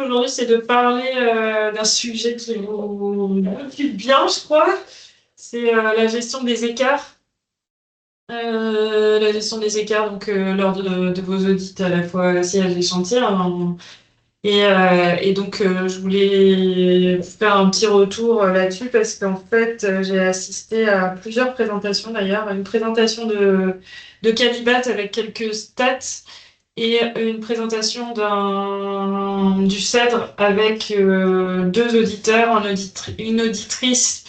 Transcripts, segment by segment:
aujourd'hui, c'est de parler d'un sujet qui vous occupe bien, je crois. C'est la gestion des écarts. La gestion des écarts donc, lors de vos audits, à la fois siège et chantier, hein. Et donc, je voulais vous faire un petit retour là-dessus parce qu'en fait, j'ai assisté à plusieurs présentations d'ailleurs. Une présentation de Calibat avec quelques stats et une présentation du CEDRE avec deux auditeurs, une auditrice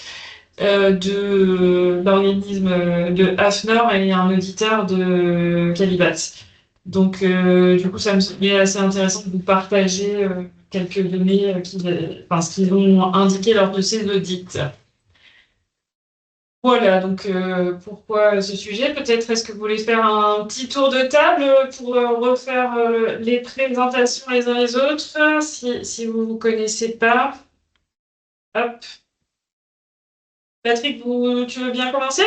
de l'organisme de AFNOR et un auditeur de Calibat. Donc, du coup, ça me semblait assez intéressant de vous partager quelques données, ce qu'ils ont indiqué lors de ces audits. Voilà, donc pourquoi ce sujet? Peut-être est-ce que vous voulez faire un petit tour de table pour refaire les présentations les uns les autres, si vous ne vous connaissez pas. Hop. Patrick, tu veux bien commencer?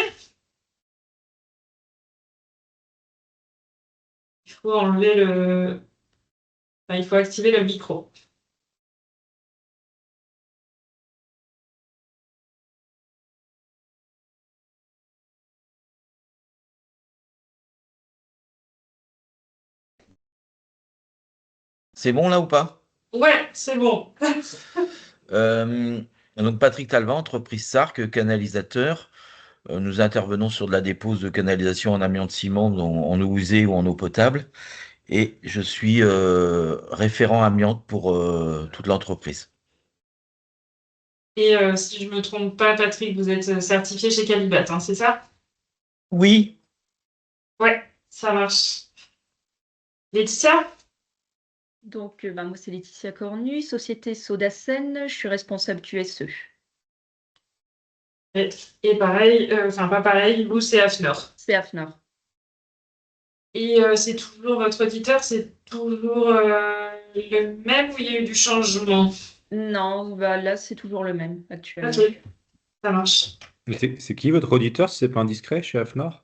Il faut enlever il faut activer le micro. C'est bon là ou pas? Ouais, c'est bon. Euh, donc Patrick Talvin, entreprise Sarc, canalisateur. Nous intervenons sur de la dépose de canalisation en amiante ciment en eau usée ou en eau potable. Et je suis référent amiante pour toute l'entreprise. Et si je me trompe pas, Patrick, vous êtes certifié chez Calibat, hein, c'est ça? Oui, Ouais, ça marche. Laetitia? Donc, moi, c'est Laetitia Cornu, société Sodacène, je suis responsable QSE. Et pareil, pas pareil, vous, c'est AFNOR. C'est AFNOR. Et c'est toujours votre auditeur, c'est toujours le même ou il y a eu du changement? Non, là, c'est toujours le même actuellement. Ok, ça marche. C'est qui votre auditeur, si c'est pas indiscret, chez AFNOR?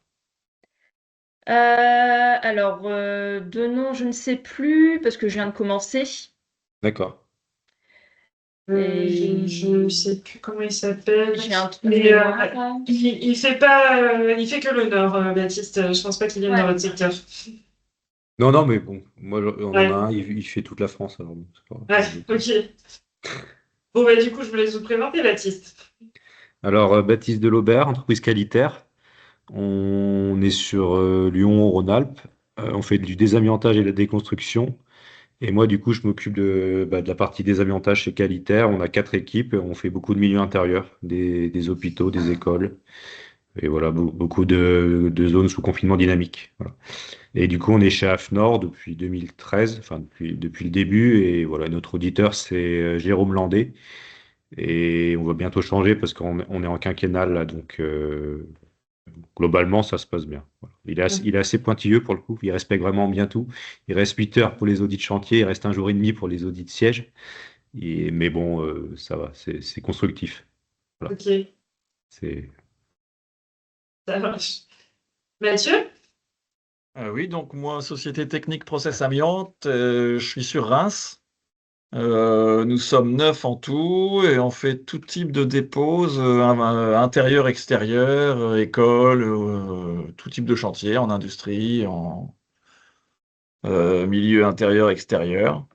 Alors, de nom, je ne sais plus, parce que je viens de commencer. D'accord. Je ne sais plus comment il s'appelle. J'ai un trou de Mais mémoire. il fait pas, il fait que le Nord, Baptiste. Je pense pas qu'il vienne Ouais. dans votre secteur. Non, mais bon, moi, on Ouais. en a un, il fait toute la France, alors bon, c'est pas Ouais, grave. ok. Bon, du coup, je vous laisse vous présenter, Baptiste. Alors, Baptiste Delaubert, entreprise qualitaire. On est sur Lyon, Rhône-Alpes. On fait du désamiantage et de la déconstruction. Et moi, du coup, je m'occupe de la partie désamiantage chez Qualitaire. On a 4 équipes. On fait beaucoup de milieux intérieurs, des hôpitaux, des écoles. Et voilà, beaucoup de zones sous confinement dynamique. Voilà. Et du coup, on est chez AFNOR depuis 2013, enfin depuis le début. Et voilà, notre auditeur, c'est Jérôme Landé. Et on va bientôt changer parce qu'on est en quinquennal, là, donc globalement, ça se passe bien. Voilà. Il est assez pointilleux pour le coup, il respecte vraiment bien tout. Il reste 8 heures pour les audits de chantier, il reste 1 jour et demi pour les audits de siège. Mais bon, ça va, c'est constructif. Voilà. Ok, C'est... ça marche. Mathieu? Oui, donc moi, Société Technique Process Amiante, je suis sur Reims. Nous sommes 9 en tout et on fait tout type de dépose, intérieur, extérieur, école, tout type de chantier, en industrie, en milieu intérieur, extérieur.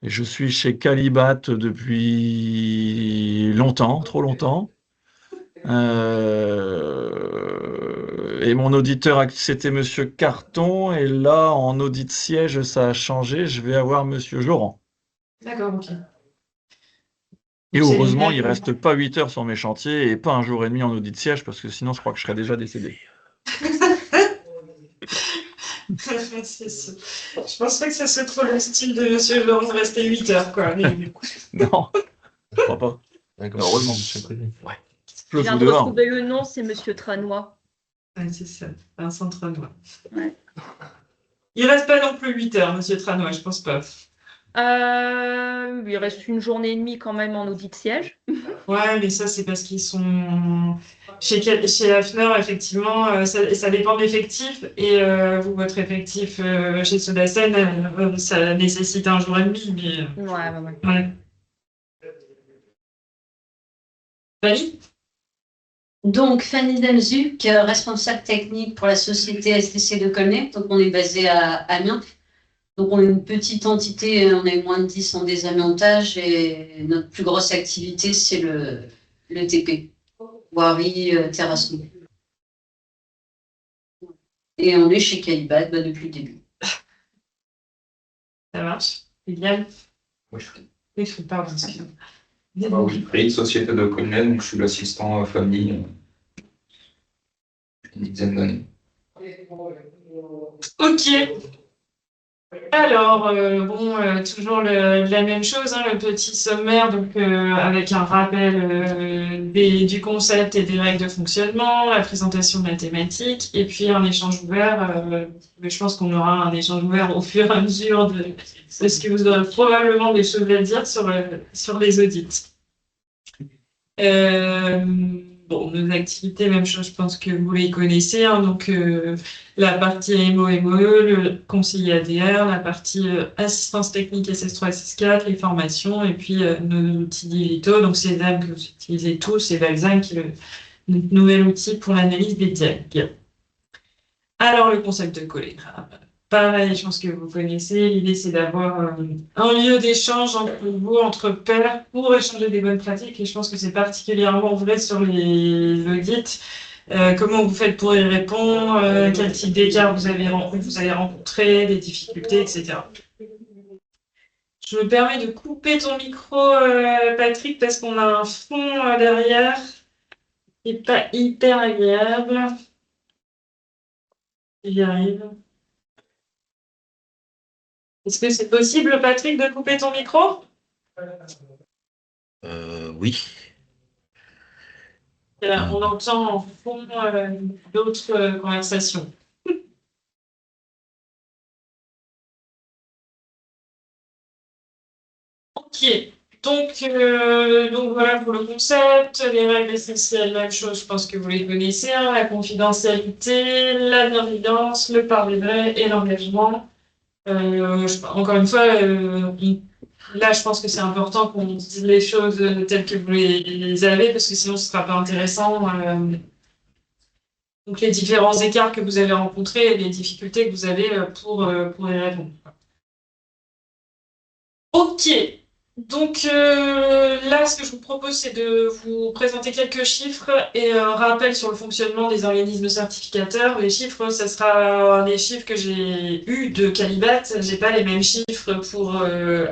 Et je suis chez Calibat depuis longtemps, trop longtemps. Et mon auditeur, c'était Monsieur Carton, et là, en audit siège, ça a changé. Je vais avoir Monsieur Joran. D'accord, ok. Et C'est heureusement, les il mêmes. reste pas 8 heures sur mes chantiers et pas 1 jour et demi en audit siège, parce que sinon, je crois que je serais déjà décédé. C'est ça. Je pense pas que ça soit trop le style de Monsieur Laurent de rester 8 heures, quoi. Non, je crois pas. heureusement, monsieur le président. Ouais. Je Je viens fous de dehors. retrouver le nom, c'est Monsieur Tranois. Ouais, c'est ça, Vincent Tranois. Ouais. Il reste pas non plus 8 heures, Monsieur Tranois, je pense pas. Il reste une journée et demie quand même en audit siège. Ouais, mais ça, c'est parce qu'ils sont chez Hafner, effectivement, ça dépend de l'effectif. Et votre effectif chez Sodacen, ça nécessite un jour et demi. Mais, Ouais. ouais. Fanny? Donc, Fanny Delzuc, responsable technique pour la société STC de Colnay. Donc, on est basé à Amiens. Donc, on est une petite entité, on est moins de 10 en désamiantage et notre plus grosse activité, c'est le TP, voirie, terrassement. Et on est chez Calibat depuis le début. Ça marche. Liliane? Oui, Oui, pardon, excusez-moi. Wilfried, société de Colnay, donc je suis l'assistant famille une dizaine d'années. Ok. Alors, toujours la même chose, hein, le petit sommaire, donc avec un rappel du concept et des règles de fonctionnement, la présentation de la thématique, et puis un échange ouvert. Mais je pense qu'on aura un échange ouvert au fur et à mesure de ce que vous aurez probablement des choses à dire sur les audits. Nos activités, même chose, je pense que vous les connaissez, hein, donc la partie MO-MOE, le conseiller ADR, la partie assistance technique SS3, SS4, les formations, et puis nos outils digitaux, donc César que vous utilisez tous, et Valzan qui est notre nouvel outil pour l'analyse des dialogues. Alors, le concept de collégramme. Pareil, je pense que vous connaissez. L'idée, c'est d'avoir un lieu d'échange entre vous, entre pairs, pour échanger des bonnes pratiques. Et je pense que c'est particulièrement vrai sur les audits. Comment vous faites pour y répondre, quel type d'écart vous avez rencontré, des difficultés, etc. Je me permets de couper ton micro, Patrick, parce qu'on a un fond derrière qui n'est pas hyper agréable. J'y arrive. Est-ce que c'est possible, Patrick, de couper ton micro? Oui. On entend en fond d'autres conversations. Ok, donc voilà pour le concept, les règles essentielles, même chose, je pense que vous les connaissez, hein, la confidentialité, la bienveillance, le parler vrai et l'engagement. Encore une fois, là, je pense que c'est important qu'on dise les choses telles que vous les avez, parce que sinon, ce ne sera pas intéressant. Donc, les différents écarts que vous avez rencontrés et les difficultés que vous avez pour y répondre. Ok, donc là, ce que je vous propose, c'est de vous présenter quelques chiffres et un rappel sur le fonctionnement des organismes certificateurs. Les chiffres, ça sera des chiffres que j'ai eus de Calibat. J'ai pas les mêmes chiffres pour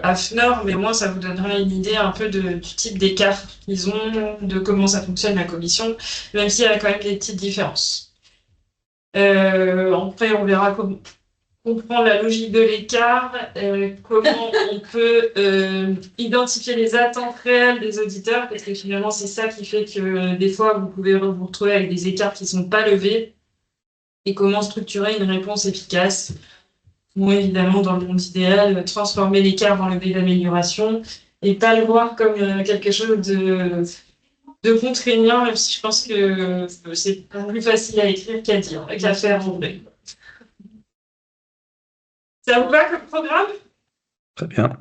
Hafner, mais au moins, ça vous donnera une idée un peu du type d'écart qu'ils ont, de comment ça fonctionne la commission, même s'il y a quand même des petites différences. Après, on verra comprendre la logique de l'écart, comment on peut identifier les attentes réelles des auditeurs, parce que finalement, c'est ça qui fait que des fois, vous pouvez vous retrouver avec des écarts qui ne sont pas levés, et comment structurer une réponse efficace. Moi, évidemment, dans le monde idéal, transformer l'écart en levier d'amélioration, et pas le voir comme quelque chose de contraignant, même si je pense que c'est plus facile à écrire qu'à dire, qu'à faire en vrai. Ça vous va comme programme? Très bien.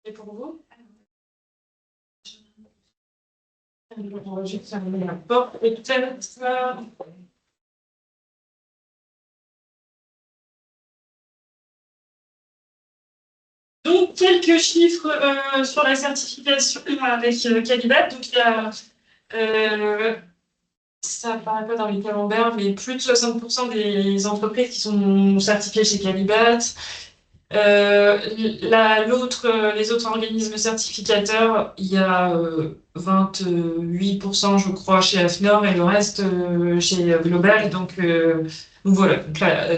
Et pour vous? On va juste fermer la porte peut-être. Donc, quelques chiffres sur la certification avec Calibat. Donc, il y a, ça apparaît pas dans les camemberts, mais plus de 60% des entreprises qui sont certifiées chez Calibat. Les autres organismes certificateurs, il y a 28%, je crois, chez Hafner et le reste chez Global. Donc voilà. Donc là,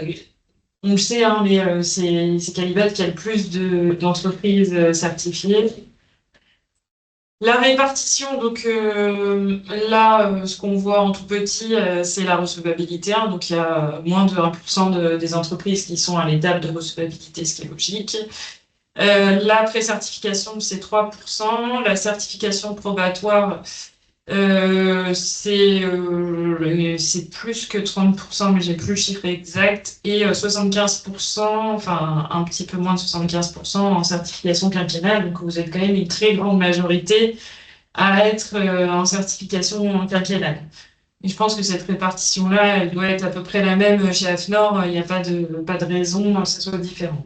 on le sait, hein, mais c'est Calibat qui a le plus d'entreprises certifiées. La répartition, donc là, ce qu'on voit en tout petit, c'est la recevabilité, hein, donc il y a moins de 1% des entreprises qui sont à l'étape de recevabilité, ce qui est logique. La pré-certification, c'est 3%. La certification probatoire, c'est plus que 30%, mais j'ai plus le chiffre exact. Et 75%, enfin un petit peu moins de 75% en certification quinquennale. Donc vous êtes quand même une très grande majorité à être en certification quinquennale. Et je pense que cette répartition-là, elle doit être à peu près la même chez AFNOR. Il n'y a pas de raison que ça soit différent.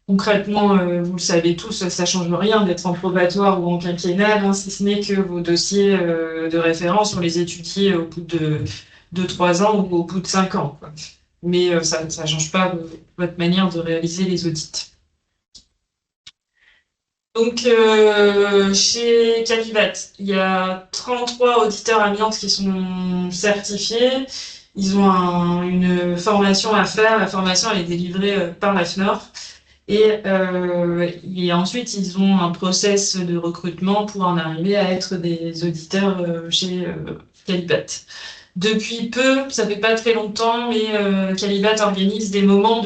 Concrètement, vous le savez tous, ça change rien d'être en probatoire ou en quinquennale, hein, si ce n'est que vos dossiers de référence, on les étudie au bout de 3 ans ou au bout de 5 ans, quoi. Mais ça ne change pas votre manière de réaliser les audits. Donc, chez Calibat, il y a 33 auditeurs amiantes qui sont certifiés. Ils ont une formation à faire. La formation, elle est délivrée par l'AFNOR. Et ensuite, ils ont un process de recrutement pour en arriver à être des auditeurs chez Calibat. Depuis peu, ça fait pas très longtemps, mais Calibat organise des moments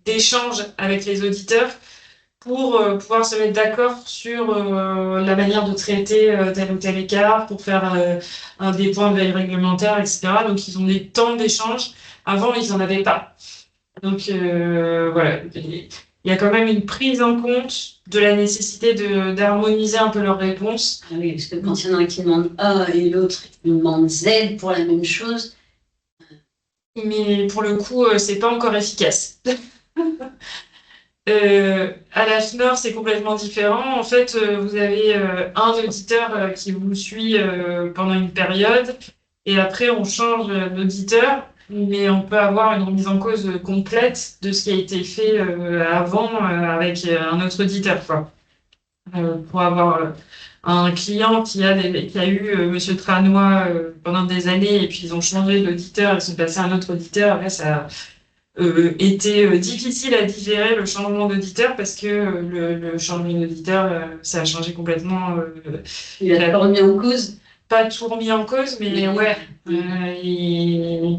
d'échange avec les auditeurs pour pouvoir se mettre d'accord sur la manière de traiter tel ou tel écart, pour faire des points de veille réglementaire, etc. Donc, ils ont des temps d'échange. Avant, ils n'en avaient pas. Donc, voilà. Il y a quand même une prise en compte de la nécessité d'harmoniser un peu leurs réponses. Ah oui, parce que quand il y en a un qui demande A et l'autre qui demande Z pour la même chose. Mais pour le coup, c'est pas encore efficace. À la FNOR, c'est complètement différent. En fait, vous avez un auditeur qui vous suit pendant une période, et après, on change d'auditeur, mais on peut avoir une remise en cause complète de ce qui a été fait avant avec un autre auditeur, quoi. Pour avoir un client qui a eu Monsieur Tranois pendant des années, et puis ils ont changé d'auditeur, ils sont passés à un autre auditeur, après ça était difficile à digérer le changement d'auditeur parce que le changement d'auditeur, ça a changé complètement. Il a pas remis en cause. Pas tout remis en cause, mais ouais, il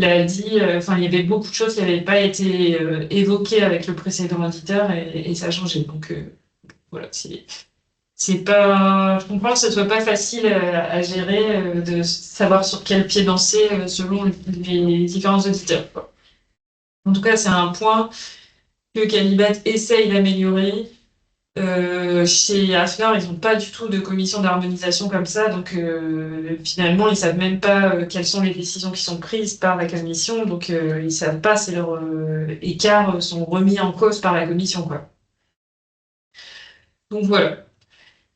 a dit, enfin, il y avait beaucoup de choses qui n'avaient pas été évoquées avec le précédent auditeur et ça a changé. Donc voilà, c'est pas, je comprends que ce soit pas facile à gérer de savoir sur quel pied danser selon les différents auditeurs, quoi. En tout cas, c'est un point que Calibat essaye d'améliorer. Chez AFNOR, ils n'ont pas du tout de commission d'harmonisation comme ça, donc finalement, ils ne savent même pas quelles sont les décisions qui sont prises par la commission, donc ils ne savent pas si leurs écarts sont remis en cause par la commission, quoi. Donc voilà.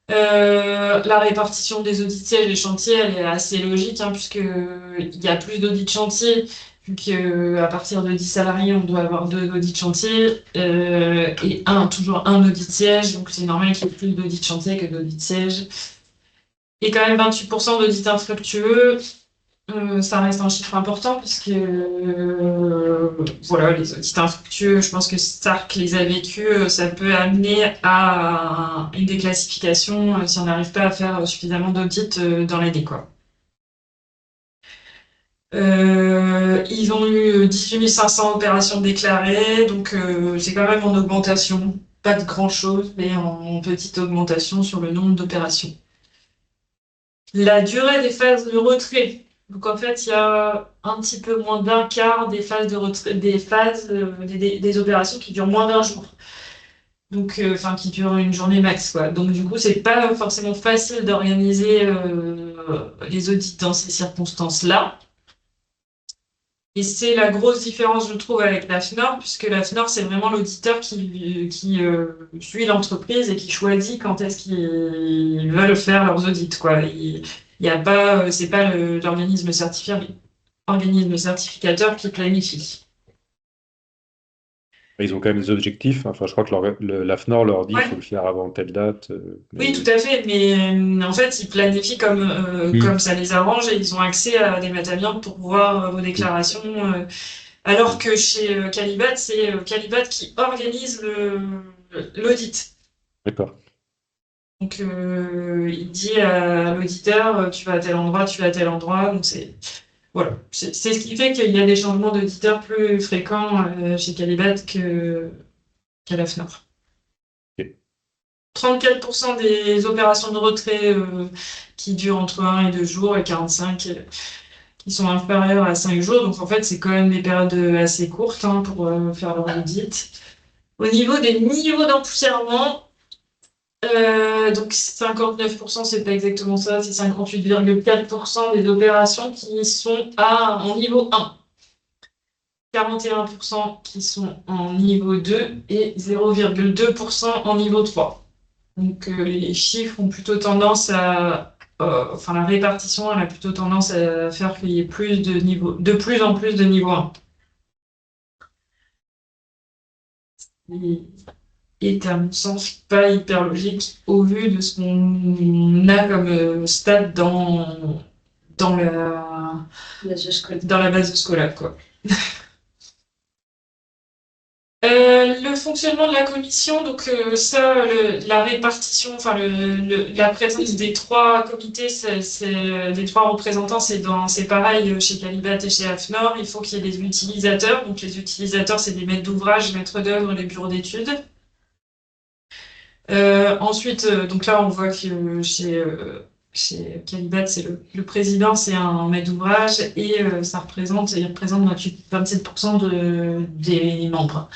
La répartition des audits sièges et chantiers, elle est assez logique, hein, puisqu'il y a plus d'audits de chantier, vu qu'à partir de 10 salariés, on doit avoir 2 audits de chantier, et toujours un audit de siège, donc c'est normal qu'il y ait plus d'audits de chantier que d'audits de siège. Et quand même 28% d'audits infructueux, ça reste un chiffre important, puisque voilà, les audits infructueux, je pense que Stark les a vécus, ça peut amener à une déclassification si on n'arrive pas à faire suffisamment d'audits dans l'année, quoi. Ils ont eu 18 500 opérations déclarées, donc c'est quand même en augmentation. Pas de grand-chose, mais en petite augmentation sur le nombre d'opérations. La durée des phases de retrait. Donc en fait, il y a un petit peu moins d'un quart des phases de retrait, des opérations qui durent moins d'1 jour. Donc, enfin, qui durent une journée max, quoi. Donc du coup, c'est pas forcément facile d'organiser les audits dans ces circonstances-là. Et c'est la grosse différence, je trouve, avec l'AFNOR, puisque l'AFNOR, c'est vraiment l'auditeur qui suit l'entreprise et qui choisit quand est-ce qu'ils veulent faire leurs audits, quoi. Il y a pas, c'est pas l'organisme certificateur qui planifie. Ils ont quand même des objectifs. Enfin, je crois que l'AFNOR leur dit qu'il Ouais. faut le faire avant telle date. Oui, tout à fait, mais en fait, ils planifient comme ça les arrange et ils ont accès à des matamiantes pour voir vos déclarations. Alors que chez Calibat, c'est Calibat qui organise l'audit. D'accord. Donc, il dit à l'auditeur, tu vas à tel endroit, tu vas à tel endroit. Donc, voilà. C'est ce qui fait qu'il y a des changements d'auditeurs plus fréquents chez Calibat qu'à l'AFNOR. Ok. 34% des opérations de retrait qui durent entre 1 et 2 jours et 45 qui sont inférieures à 5 jours. Donc en fait, c'est quand même des périodes assez courtes hein, pour faire leur audit. Au niveau des niveaux d'empoussièrement, donc 59%, c'est pas exactement ça, c'est 58,4% des opérations qui sont en niveau 1. 41% qui sont en niveau 2 et 0,2% en niveau 3. Donc les chiffres ont plutôt tendance à... enfin la répartition elle a plutôt tendance à faire qu'il y ait de plus en plus de niveau 1. Est à mon sens pas hyper logique au vu de ce qu'on a comme stade dans la base scolaire, quoi. Le fonctionnement de la commission, donc ça, la répartition, enfin la présence des 3 comités, des 3 représentants, c'est pareil chez Calibat et chez AFNOR. Il faut qu'il y ait des utilisateurs. Donc les utilisateurs, c'est des maîtres d'ouvrage, maîtres d'œuvre, les bureaux d'études. Ensuite, donc là, on voit que chez Calibat, c'est le président, c'est un maître d'ouvrage et il représente 27% des membres.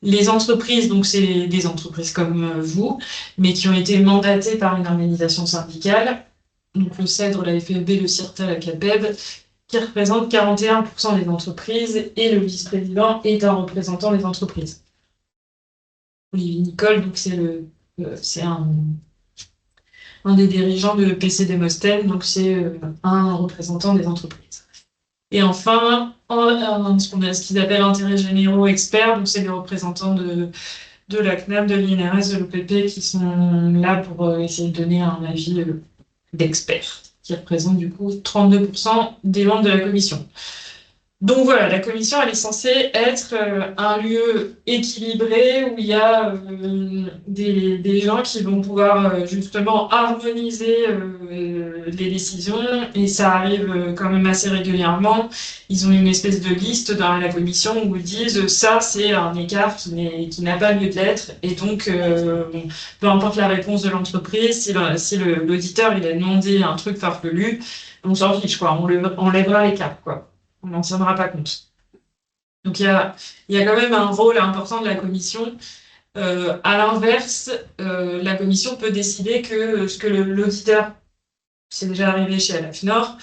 Les entreprises, donc c'est des entreprises comme vous, mais qui ont été mandatées par une organisation syndicale, donc le CEDRE, la FFB, le CIRTA, la CAPEB, qui représentent 41% des entreprises et le vice-président est un représentant des entreprises. Olivier Nicole, donc c'est un des dirigeants de PC Démosthène, donc c'est un représentant des entreprises. Et enfin, ce qu'ils appellent intérêts généraux experts, donc c'est les représentants de la CNAM, de l'INRS, de l'OPP qui sont là pour essayer de donner un avis d'experts, qui représente du coup 32% des membres de la commission. Donc voilà, la commission, elle est censée être un lieu équilibré où il y a des gens qui vont pouvoir justement harmoniser les décisions et ça arrive quand même assez régulièrement. Ils ont une espèce de liste dans la commission où ils disent ça c'est un écart qui n'a pas lieu de l'être et donc peu importe la réponse de l'entreprise, si l'auditeur il a demandé un truc farfelu, on s'en fiche quoi, on enlèvera l'écart quoi. On n'en tiendra pas compte. Donc il y a quand même un rôle important de la commission. À l'inverse, la commission peut décider que ce que l'auditeur, c'est déjà arrivé chez AFNOR,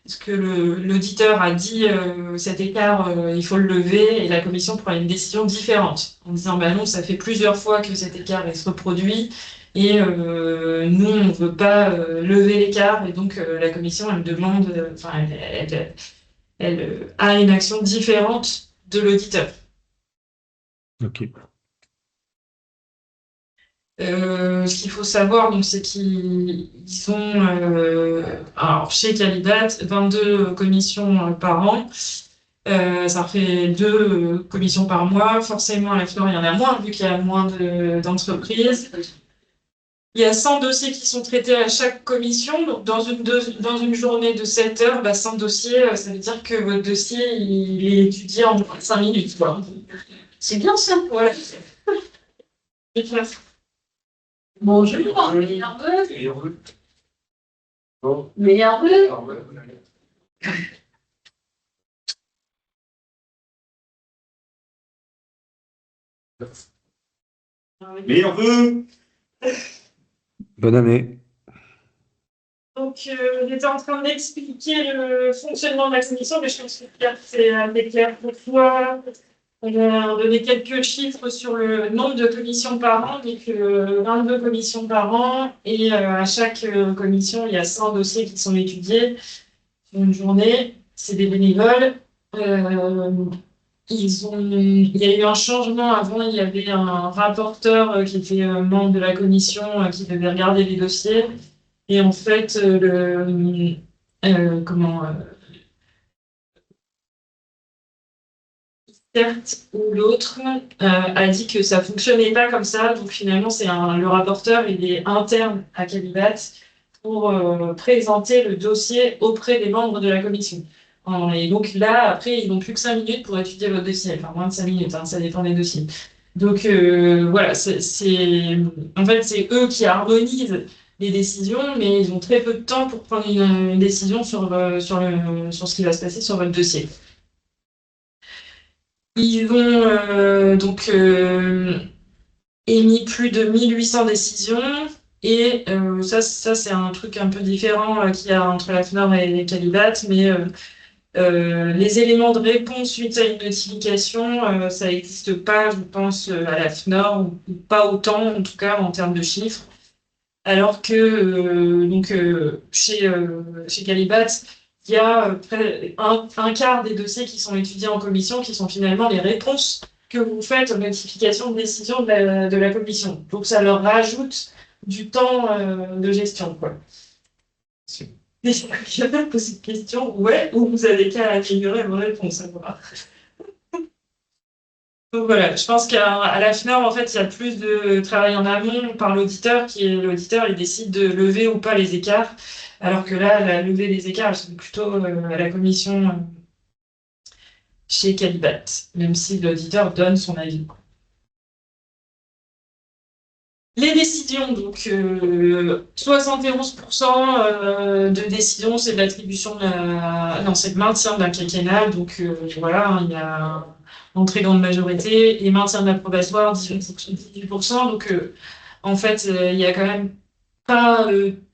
ce que l'auditeur a dit, cet écart, il faut le lever, et la commission prend une décision différente, en disant bah non, ça fait plusieurs fois que cet écart se reproduit, et nous, on ne veut pas lever l'écart, et donc la commission, elle demande, elle a une action différente de l'auditeur. Ok. Ce qu'il faut savoir, donc, c'est qu'ils ont, alors chez Calibat, 22 commissions par an. Ça fait 2 commissions par mois. Forcément, à l'AFNOR, il y en a moins, vu qu'il y a moins d'entreprises. Il y a 100 dossiers qui sont traités à chaque commission. Donc, dans une journée de 7 heures, 100 dossiers, ça veut dire que votre dossier, il est étudié en 5 minutes. Quoi. C'est bien ça. Voilà. Bonjour, meilleur vœu. Meilleur vœu. Bonne année. Donc, j'étais en train d'expliquer le fonctionnement de la commission, mais je pense que c'est assez clair pour toi. On a donné quelques chiffres sur le nombre de commissions par an, donc 22 commissions par an, et à chaque commission, il y a 100 dossiers qui sont étudiés sur une journée. C'est des bénévoles. Il y a eu un changement. Avant, il y avait un rapporteur qui était membre de la commission qui devait regarder les dossiers. Et en fait, certes ou l'autre a dit que ça fonctionnait pas comme ça. Donc finalement, le rapporteur, il est interne à Calibat pour présenter le dossier auprès des membres de la commission. Et donc là, après, ils n'ont plus que 5 minutes pour étudier votre dossier. Enfin, moins de 5 minutes, hein, ça dépend des dossiers. Donc voilà, en fait, c'est eux qui harmonisent les décisions, mais ils ont très peu de temps pour prendre une décision sur ce qui va se passer sur votre dossier. Ils ont donc émis plus de 1800 décisions. Et ça c'est un truc un peu différent qu'il y a entre la FNOR et Calibat, mais les éléments de réponse suite à une notification, ça n'existe pas, je pense, à la FNOR, ou pas autant, en tout cas en termes de chiffres. Alors que chez Calibat, il y a près un quart des dossiers qui sont étudiés en commission qui sont finalement les réponses que vous faites aux notifications de décision de la commission. Donc ça leur rajoute du temps de gestion, quoi. Quelqu'un pose une question, ouais, ou vous avez qu'à améliorer vos réponses, à voir. Donc voilà, je pense qu'à la FNOR, en fait, il y a plus de travail en amont par l'auditeur, il décide de lever ou pas les écarts, alors que là, la levée des écarts, c'est plutôt à la commission chez Calibat, même si l'auditeur donne son avis. Les décisions, donc 71% de décisions, c'est de l'attribution non, c'est le maintien d'un quinquennat, donc voilà, il y a entrée grande majorité, et maintien de l'approbatoire, 18%, donc en fait, il y a quand même pas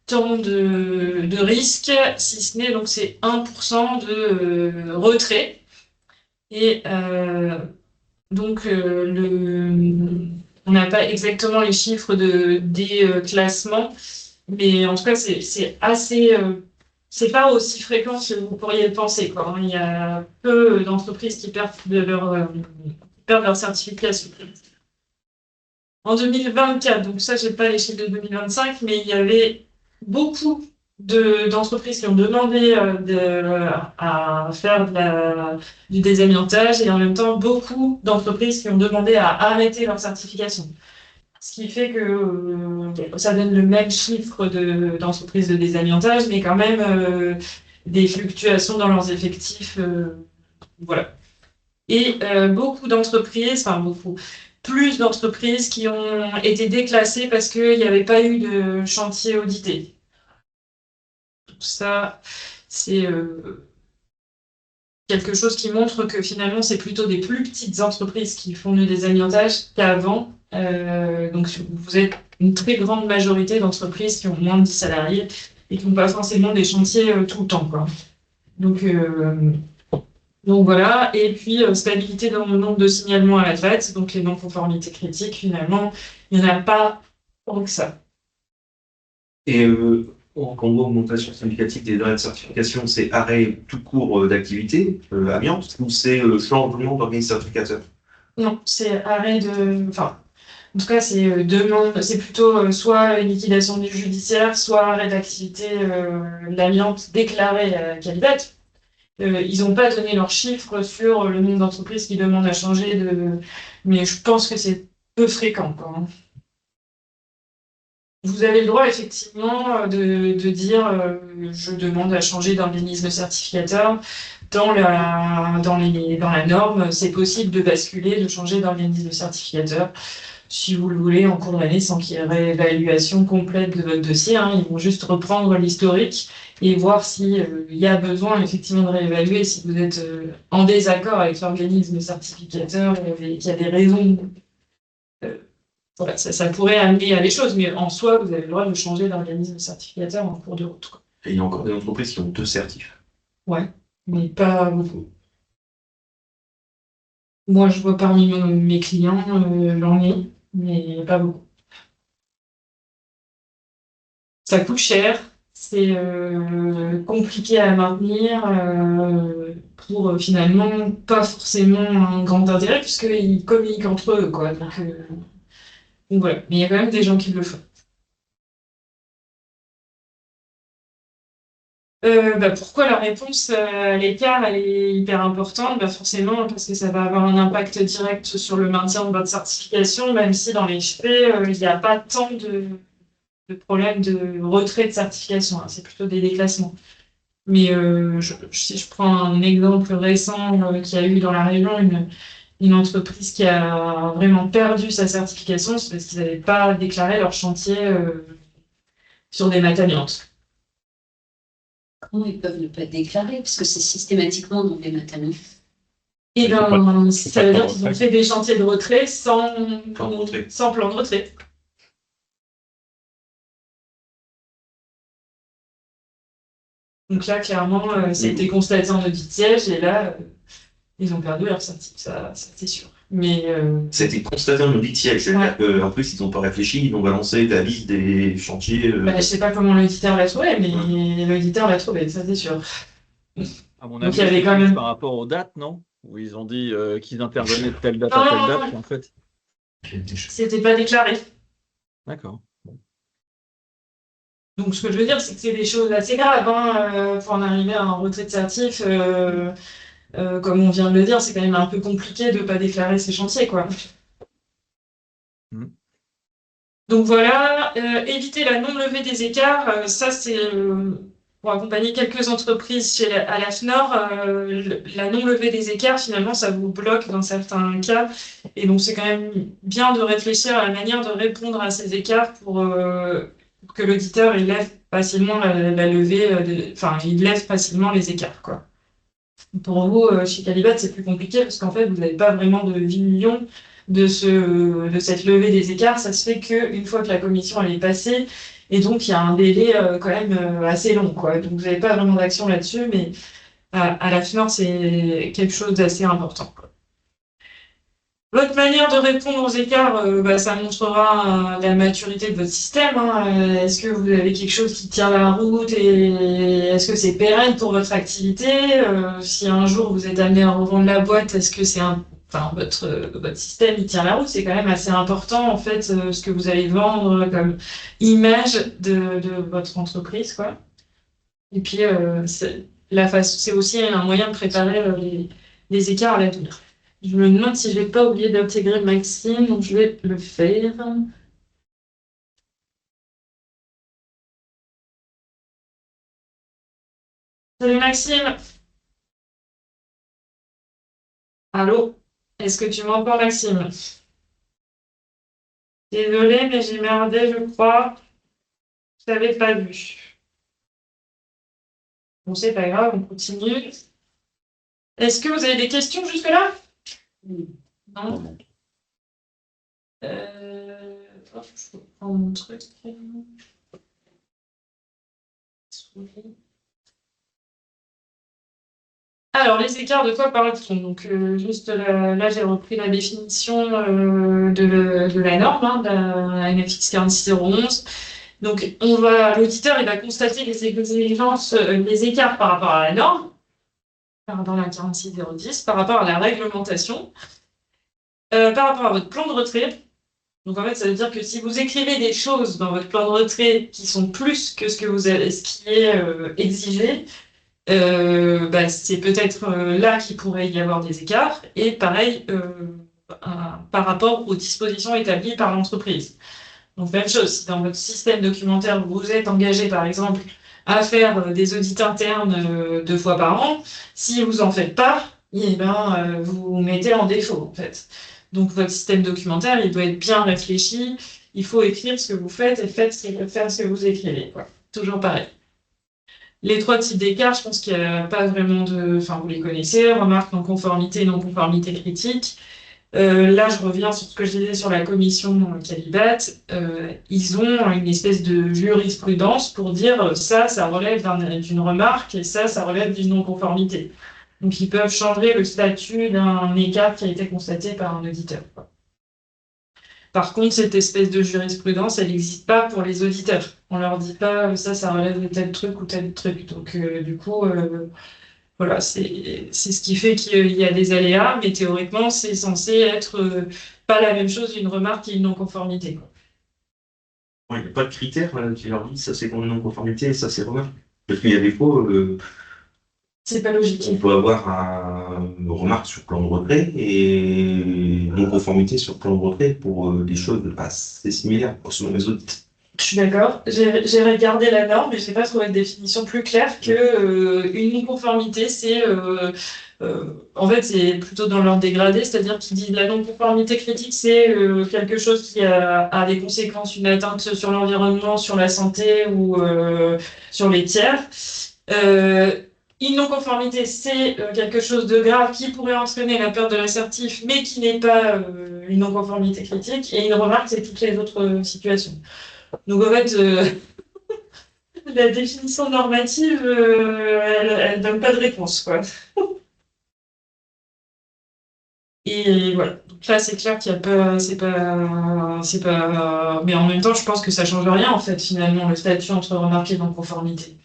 tant de risques, si ce n'est, donc c'est 1% de retrait, et donc on n'a pas exactement les chiffres des classements, mais en tout cas, c'est assez. C'est pas aussi fréquent que vous pourriez le penser, quoi, hein. Il y a peu d'entreprises qui perdent leur certification. En 2024, donc ça, j'ai pas les chiffres de 2025, mais il y avait beaucoup d'entreprises qui ont demandé à faire du désamiantage et en même temps beaucoup d'entreprises qui ont demandé à arrêter leur certification. Ce qui fait que ça donne le même chiffre d'entreprises de désamiantage, mais quand même des fluctuations dans leurs effectifs. Voilà. Et beaucoup d'entreprises, enfin beaucoup, plus d'entreprises qui ont été déclassées parce qu'il n'y avait pas eu de chantier audité. Tout ça, c'est quelque chose qui montre que finalement, c'est plutôt des plus petites entreprises qui font le désamiantage qu'avant. Donc, vous êtes une très grande majorité d'entreprises qui ont moins de 10 salariés et qui n'ont pas forcément des chantiers tout le temps, quoi. Donc voilà, et puis stabilité dans le nombre de signalements à la traite, donc les non-conformités critiques, finalement, il n'y en a pas tant que ça. Et quand on voit augmentation significative des délais de certification, c'est arrêt tout court d'activité amiante ou c'est changement d'organisme certificateur? Non, c'est arrêt de. Enfin, en tout cas, c'est demande, c'est plutôt soit liquidation du judiciaire, soit arrêt d'activité de l'amiante déclarée à Calibat. Ils n'ont pas donné leurs chiffres sur le nombre d'entreprises qui demandent à changer de. Mais je pense que c'est peu fréquent, quoi, hein. Vous avez le droit, effectivement, de dire je demande à changer d'organisme certificateur. Dans la norme, c'est possible de basculer, de changer d'organisme certificateur, si vous le voulez, en cours d'année, sans qu'il y ait réévaluation complète de votre dossier, hein. Ils vont juste reprendre l'historique et voir s'il y a besoin, effectivement, de réévaluer, si vous êtes en désaccord avec l'organisme certificateur et qu'il y a des raisons. Voilà, ça pourrait amener à des choses, mais en soi, vous avez le droit de changer d'organisme certificateur en cours de route, quoi. Et il y a encore des entreprises qui ont 2 certifs. Ouais, mais pas beaucoup. Moi, je vois parmi mes clients, j'en ai, mais pas beaucoup. Ça coûte cher, c'est compliqué à maintenir pour finalement pas forcément un grand intérêt, puisqu'ils communiquent entre eux, quoi. Donc voilà, mais il y a quand même des gens qui le font. Pourquoi la réponse à l'écart elle est hyper importante? Forcément, parce que ça va avoir un impact direct sur le maintien de votre certification, même si dans les faits, il n'y a pas tant de problèmes de retrait de certification, hein. C'est plutôt des déclassements. Mais si je prends un exemple récent qu'il y a eu dans la région, une entreprise qui a vraiment perdu sa certification, c'est parce qu'ils n'avaient pas déclaré leur chantier sur des maths amiantes. Comment ils peuvent ne pas déclarer? Parce que c'est systématiquement dans les matériaux. Et Faut pas- ben, faut ça pas veut de dire qu'ils ont retrait. fait des chantiers de retrait sans Plan de retrait. sans plan de retrait. Donc là, clairement, c'était constaté en audit siège et là, ils ont perdu leur certif, ça c'est sûr. Mais C'était constaté en audit siège, c'est-à-dire qu'en plus, ils n'ont pas réfléchi, ils ont balancé la liste des chantiers. je sais pas comment l'auditeur l'a trouvé, mais l'auditeur l'a trouvé, ça c'est sûr. À mon Donc, avis, il y avait c'est quand plus même- par rapport aux dates, non? Où ils ont dit qu'ils intervenaient de telle date Non, à telle non, date, non. puis en fait. C'était pas déclaré. D'accord. Donc, ce que je veux dire, c'est que c'est des choses assez graves, hein, pour en arriver à un retrait de certif. Comme on vient de le dire, c'est quand même un peu compliqué de pas déclarer ses chantiers, quoi. Mm. Donc voilà, éviter la non-levée des écarts, ça c'est pour accompagner quelques entreprises à la FNOR, la non-levée des écarts, finalement, ça vous bloque dans certains cas. Et donc c'est quand même bien de réfléchir à la manière de répondre à ces écarts pour que l'auditeur il lève facilement la levée, enfin il lève facilement les écarts, quoi. Pour vous, chez Calibat, c'est plus compliqué parce qu'en fait, vous n'avez pas vraiment de vision de cette levée des écarts. Ça se fait qu'une fois que la commission elle est passée, et donc il y a un délai quand même assez long, quoi. Donc vous n'avez pas vraiment d'action là-dessus, mais à la finance, c'est quelque chose d'assez important, quoi. Votre manière de répondre aux écarts, ça montrera la maturité de votre système, hein. Est-ce que vous avez quelque chose qui tient la route et est-ce que c'est pérenne pour votre activité? Si un jour vous êtes amené à revendre la boîte, est-ce que votre système il tient la route? C'est quand même assez important en fait ce que vous allez vendre comme image de votre entreprise, quoi. Et puis c'est aussi un moyen de préparer les écarts à l'avenir. Je me demande si je vais pas oublier d'intégrer Maxime, donc je vais le faire. Salut Maxime. Allô? Est-ce que tu m'entends, Maxime? Désolée, mais j'ai merdé, je crois. Je t'avais pas vu. Bon, c'est pas grave, on continue. Est-ce que vous avez des questions jusque-là? Non? Non. Hop, je reprends mon truc. Alors, les écarts, de quoi parle-t-on? Donc, juste là, j'ai repris la définition de la norme, hein, de la NFX 46011. Donc, l'auditeur, il va constater les exigences, les écarts par rapport à la norme, dans la 46010, par rapport à la réglementation, par rapport à votre plan de retrait. Donc, en fait, ça veut dire que si vous écrivez des choses dans votre plan de retrait qui sont plus que ce qui est exigé, c'est peut-être là qu'il pourrait y avoir des écarts. Et pareil, par rapport aux dispositions établies par l'entreprise. Donc, même chose, si dans votre système documentaire, vous êtes engagé, par exemple, à faire des audits internes 2 fois par an, si vous en faites pas, eh ben, vous mettez en défaut, en fait. Donc, votre système documentaire, il doit être bien réfléchi. Il faut écrire ce que vous faites et faire ce que vous écrivez, quoi. Toujours pareil. Les 3 types d'écarts, je pense qu'il n'y a pas vraiment de... Enfin, vous les connaissez, remarque, non-conformité, non-conformité critique. Là, je reviens sur ce que je disais sur la commission Calibat. Ils ont une espèce de jurisprudence pour dire ça relève d'une remarque et ça relève d'une non-conformité. Donc, ils peuvent changer le statut d'un écart qui a été constaté par un auditeur, quoi. Par contre, cette espèce de jurisprudence, elle n'existe pas pour les auditeurs. On leur dit pas ça relève de tel truc ou tel truc. Donc, du coup, voilà, c'est ce qui fait qu'il y a des aléas, mais théoriquement, c'est censé être pas la même chose d'une remarque et une non-conformité, quoi. Il n'y a pas de critères qui leur disent ça c'est pour une non-conformité et ça c'est remarque. Parce qu'il y a des fois, C'est pas logique. on peut avoir une remarque sur plan de retrait et non-conformité sur plan de retrait pour des choses assez similaires, selon les audits. Je suis d'accord. J'ai regardé la norme et j'ai pas trouvé de définition plus claire que une non-conformité, en fait, c'est plutôt dans l'ordre dégradé, c'est-à-dire qu'il dit la non-conformité critique, c'est quelque chose qui a des conséquences, une atteinte sur l'environnement, sur la santé ou sur les tiers. Euh, une non-conformité, c'est quelque chose de grave qui pourrait entraîner la perte de l'assertif, mais qui n'est pas une non-conformité critique. Et une remarque, c'est toutes les autres situations. Donc en fait, la définition normative, elle donne pas de réponse, quoi. Et voilà. Donc là, c'est clair qu'il y a pas, c'est pas. Mais en même temps, je pense que ça change rien en fait, finalement, le statut entre remarque et non-conformité.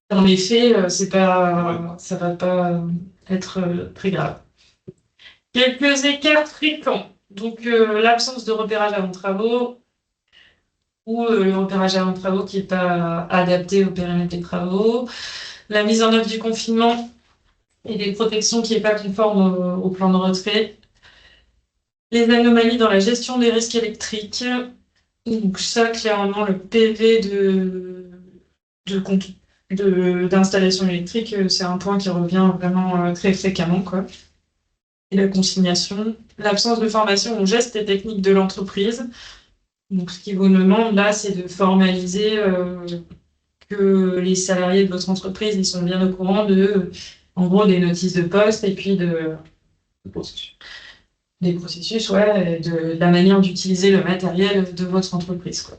Dans les faits, ça va pas être très grave. Quelques écarts fréquents. Donc l'absence de repérage avant travaux ou le repérage avant travaux qui n'est pas adapté au périmètre des travaux. La mise en œuvre du confinement et des protections qui n'est pas conforme au plan de retrait. Les anomalies dans la gestion des risques électriques. Donc ça, clairement, le PV d'installation électrique, c'est un point qui revient vraiment très fréquemment, quoi. Et la consignation. L'absence de formation aux gestes et techniques de l'entreprise. Donc ce qui vous demande là, c'est de formaliser que les salariés de votre entreprise, ils sont bien au courant en gros, des notices de poste et puis des processus, ouais, et de la manière d'utiliser le matériel de votre entreprise, quoi.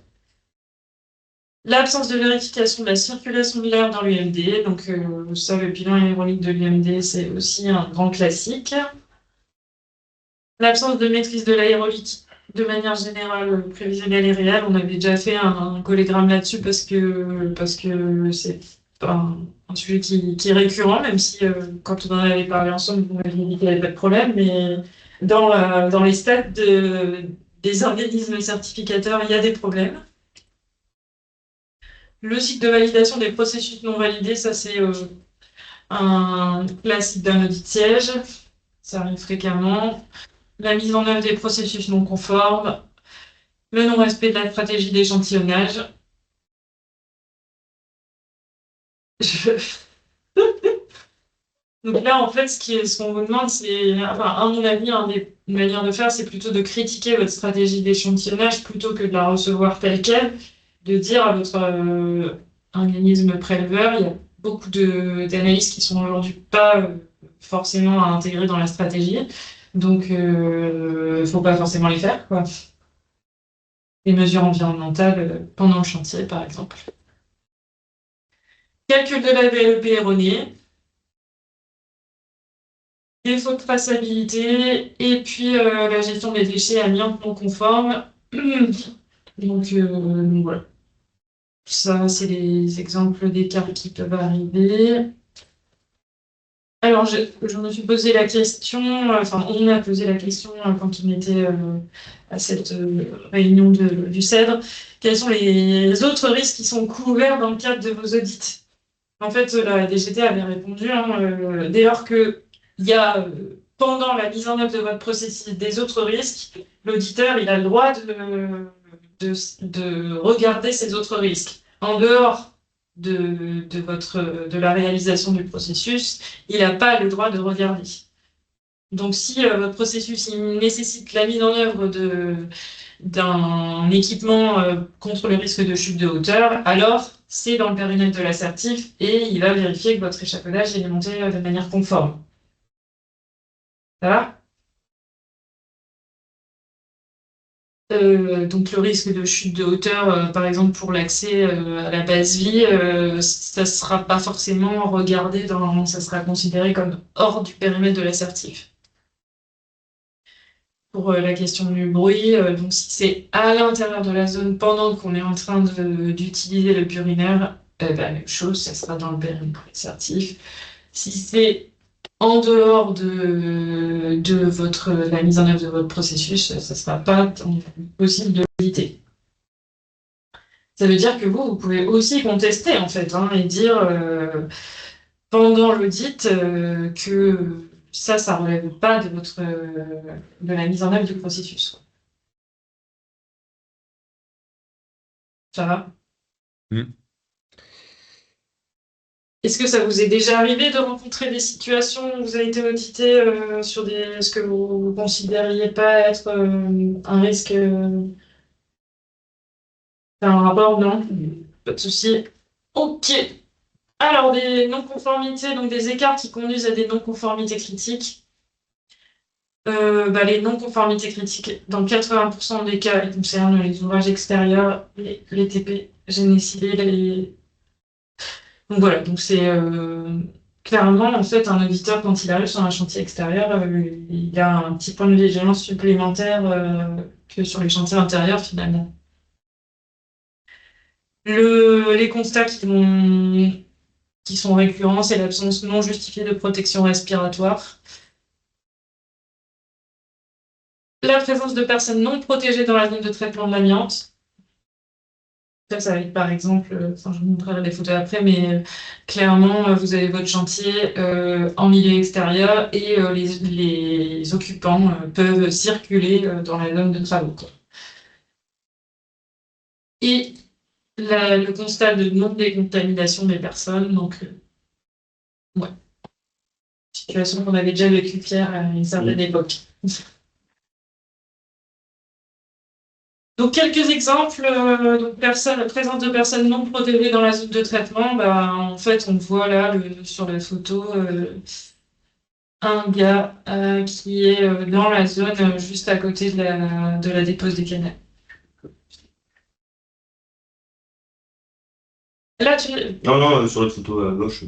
L'absence de vérification de la circulation de l'air dans l'UMD, donc ça, le bilan aérolique de l'UMD, c'est aussi un grand classique. L'absence de maîtrise de l'aérolique de manière générale, prévisionnelle et réelle. On avait déjà fait un collégramme là-dessus parce que c'est un sujet qui est récurrent, même si quand on en avait parlé ensemble, vous m'aviez dit qu'il n'y avait pas de problème, mais dans les stats des organismes certificateurs, il y a des problèmes. Le cycle de validation des processus non validés, ça c'est un classique d'un audit siège, ça arrive fréquemment. La mise en œuvre des processus non conformes, le non-respect de la stratégie d'échantillonnage. Donc là, en fait, ce qu'on vous demande, c'est, enfin, à mon avis, une manière de faire, c'est plutôt de critiquer votre stratégie d'échantillonnage plutôt que de la recevoir telle qu'elle, de dire à votre organisme préleveur, il y a beaucoup d'analyses qui sont aujourd'hui pas forcément à intégrer dans la stratégie, donc faut pas forcément les faire, quoi. Les mesures environnementales pendant le chantier, par exemple. Calcul de la VLEP erroné, défaut de traçabilité, et puis la gestion des déchets amiantes non conformes. Donc voilà. Ça, c'est les exemples d'écarts qui peuvent arriver. Alors, je me suis posé la question, enfin, on a posé la question quand on était à cette réunion du CEDRE, quels sont les autres risques qui sont couverts dans le cadre de vos audits? En fait, la DGT avait répondu, dès lors qu'il y a, pendant la mise en œuvre de votre processus, des autres risques, l'auditeur, il a le droit de regarder ces autres risques. En dehors de la réalisation du processus, il n'a pas le droit de regarder. Donc, si votre processus il nécessite la mise en œuvre d'un équipement contre le risque de chute de hauteur, alors c'est dans le périmètre de l'assertif et il va vérifier que votre échafaudage est monté de manière conforme. Ça va? Donc le risque de chute de hauteur, par exemple pour l'accès à la base vie, ça ne sera pas forcément regardé ça sera considéré comme hors du périmètre de l'assertif. Pour la question du bruit, donc si c'est à l'intérieur de la zone pendant qu'on est en train d'utiliser le purinaire, même chose, ça sera dans le périmètre assertif. Si c'est en dehors de la mise en œuvre de votre processus, ça ne sera pas possible de l'éviter. Ça veut dire que vous pouvez aussi contester en fait, et dire pendant l'audit que ça relève pas de la mise en œuvre du processus, quoi. Ça va? Est-ce que ça vous est déjà arrivé de rencontrer des situations où vous avez été audité sur ce que vous considériez pas être un risque, un rapport? Non? Pas de souci. Ok. Alors, des non-conformités, donc des écarts qui conduisent à des non-conformités critiques. Les non-conformités critiques, dans 80% des cas, ils concernent les ouvrages extérieurs, les TP génie civil. Donc voilà, donc c'est clairement, en fait, un auditeur, quand il arrive sur un chantier extérieur, il a un petit point de vigilance supplémentaire que sur les chantiers intérieurs, finalement. Les constats qui sont récurrents, c'est l'absence non justifiée de protection respiratoire, la présence de personnes non protégées dans la zone de traitement de l'amiante. Ça va être par exemple, je vous montrerai les photos après, mais clairement, vous avez votre chantier en milieu extérieur et les occupants peuvent circuler dans la zone de travaux, quoi. Et le constat de non-décontamination des personnes, donc, ouais, situation qu'on avait déjà vécue, Pierre, à une certaine époque. Donc, quelques exemples, donc présence de personnes non protégées dans la zone de traitement. En fait, on voit là sur la photo un gars qui est dans la zone juste à côté de la dépose des canettes. Là, Non, sur la photo à gauche.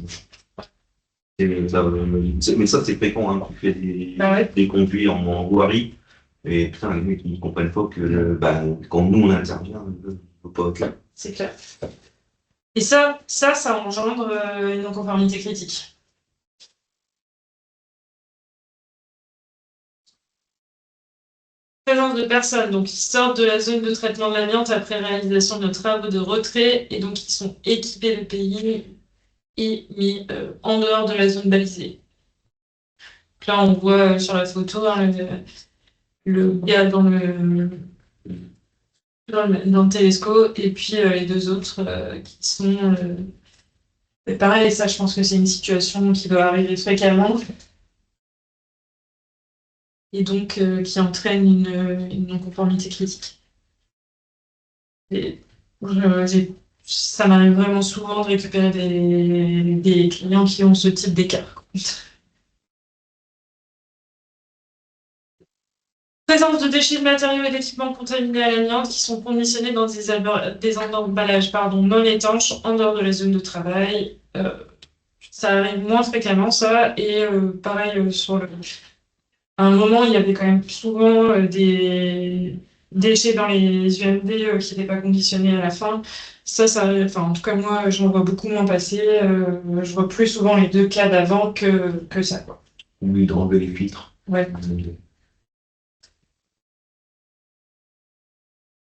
Mais ça, c'est fréquent, hein, tu fais des conduits en voirie. Et putain, les mecs, ils comprennent pas que quand nous, on intervient, on ne peut pas être là. C'est clair. Et ça engendre une non-conformité critique. Présence de personnes donc, qui sortent de la zone de traitement de l'amiante après réalisation de travaux de retrait et donc qui sont équipés de pays et mis en dehors de la zone balisée. Donc là, on voit sur la photo le gars dans le télescope et puis les deux autres qui sont... pareil, ça, je pense que c'est une situation qui doit arriver fréquemment et donc qui entraîne une non-conformité critique. Et ça m'arrive vraiment souvent de récupérer des clients qui ont ce type d'écart. Présence de déchets de matériaux et d'équipements contaminés à l'amiante qui sont conditionnés dans des emballages non étanches en dehors de la zone de travail. Ça arrive moins fréquemment, ça. Et pareil, à un moment, il y avait quand même souvent des déchets dans les UMD qui n'étaient pas conditionnés à la fin. Ça arrive. Enfin, en tout cas, moi, j'en vois beaucoup moins passer. Je vois plus souvent les deux cas d'avant que ça, quoi. Ou d'enlever les filtres. Ouais.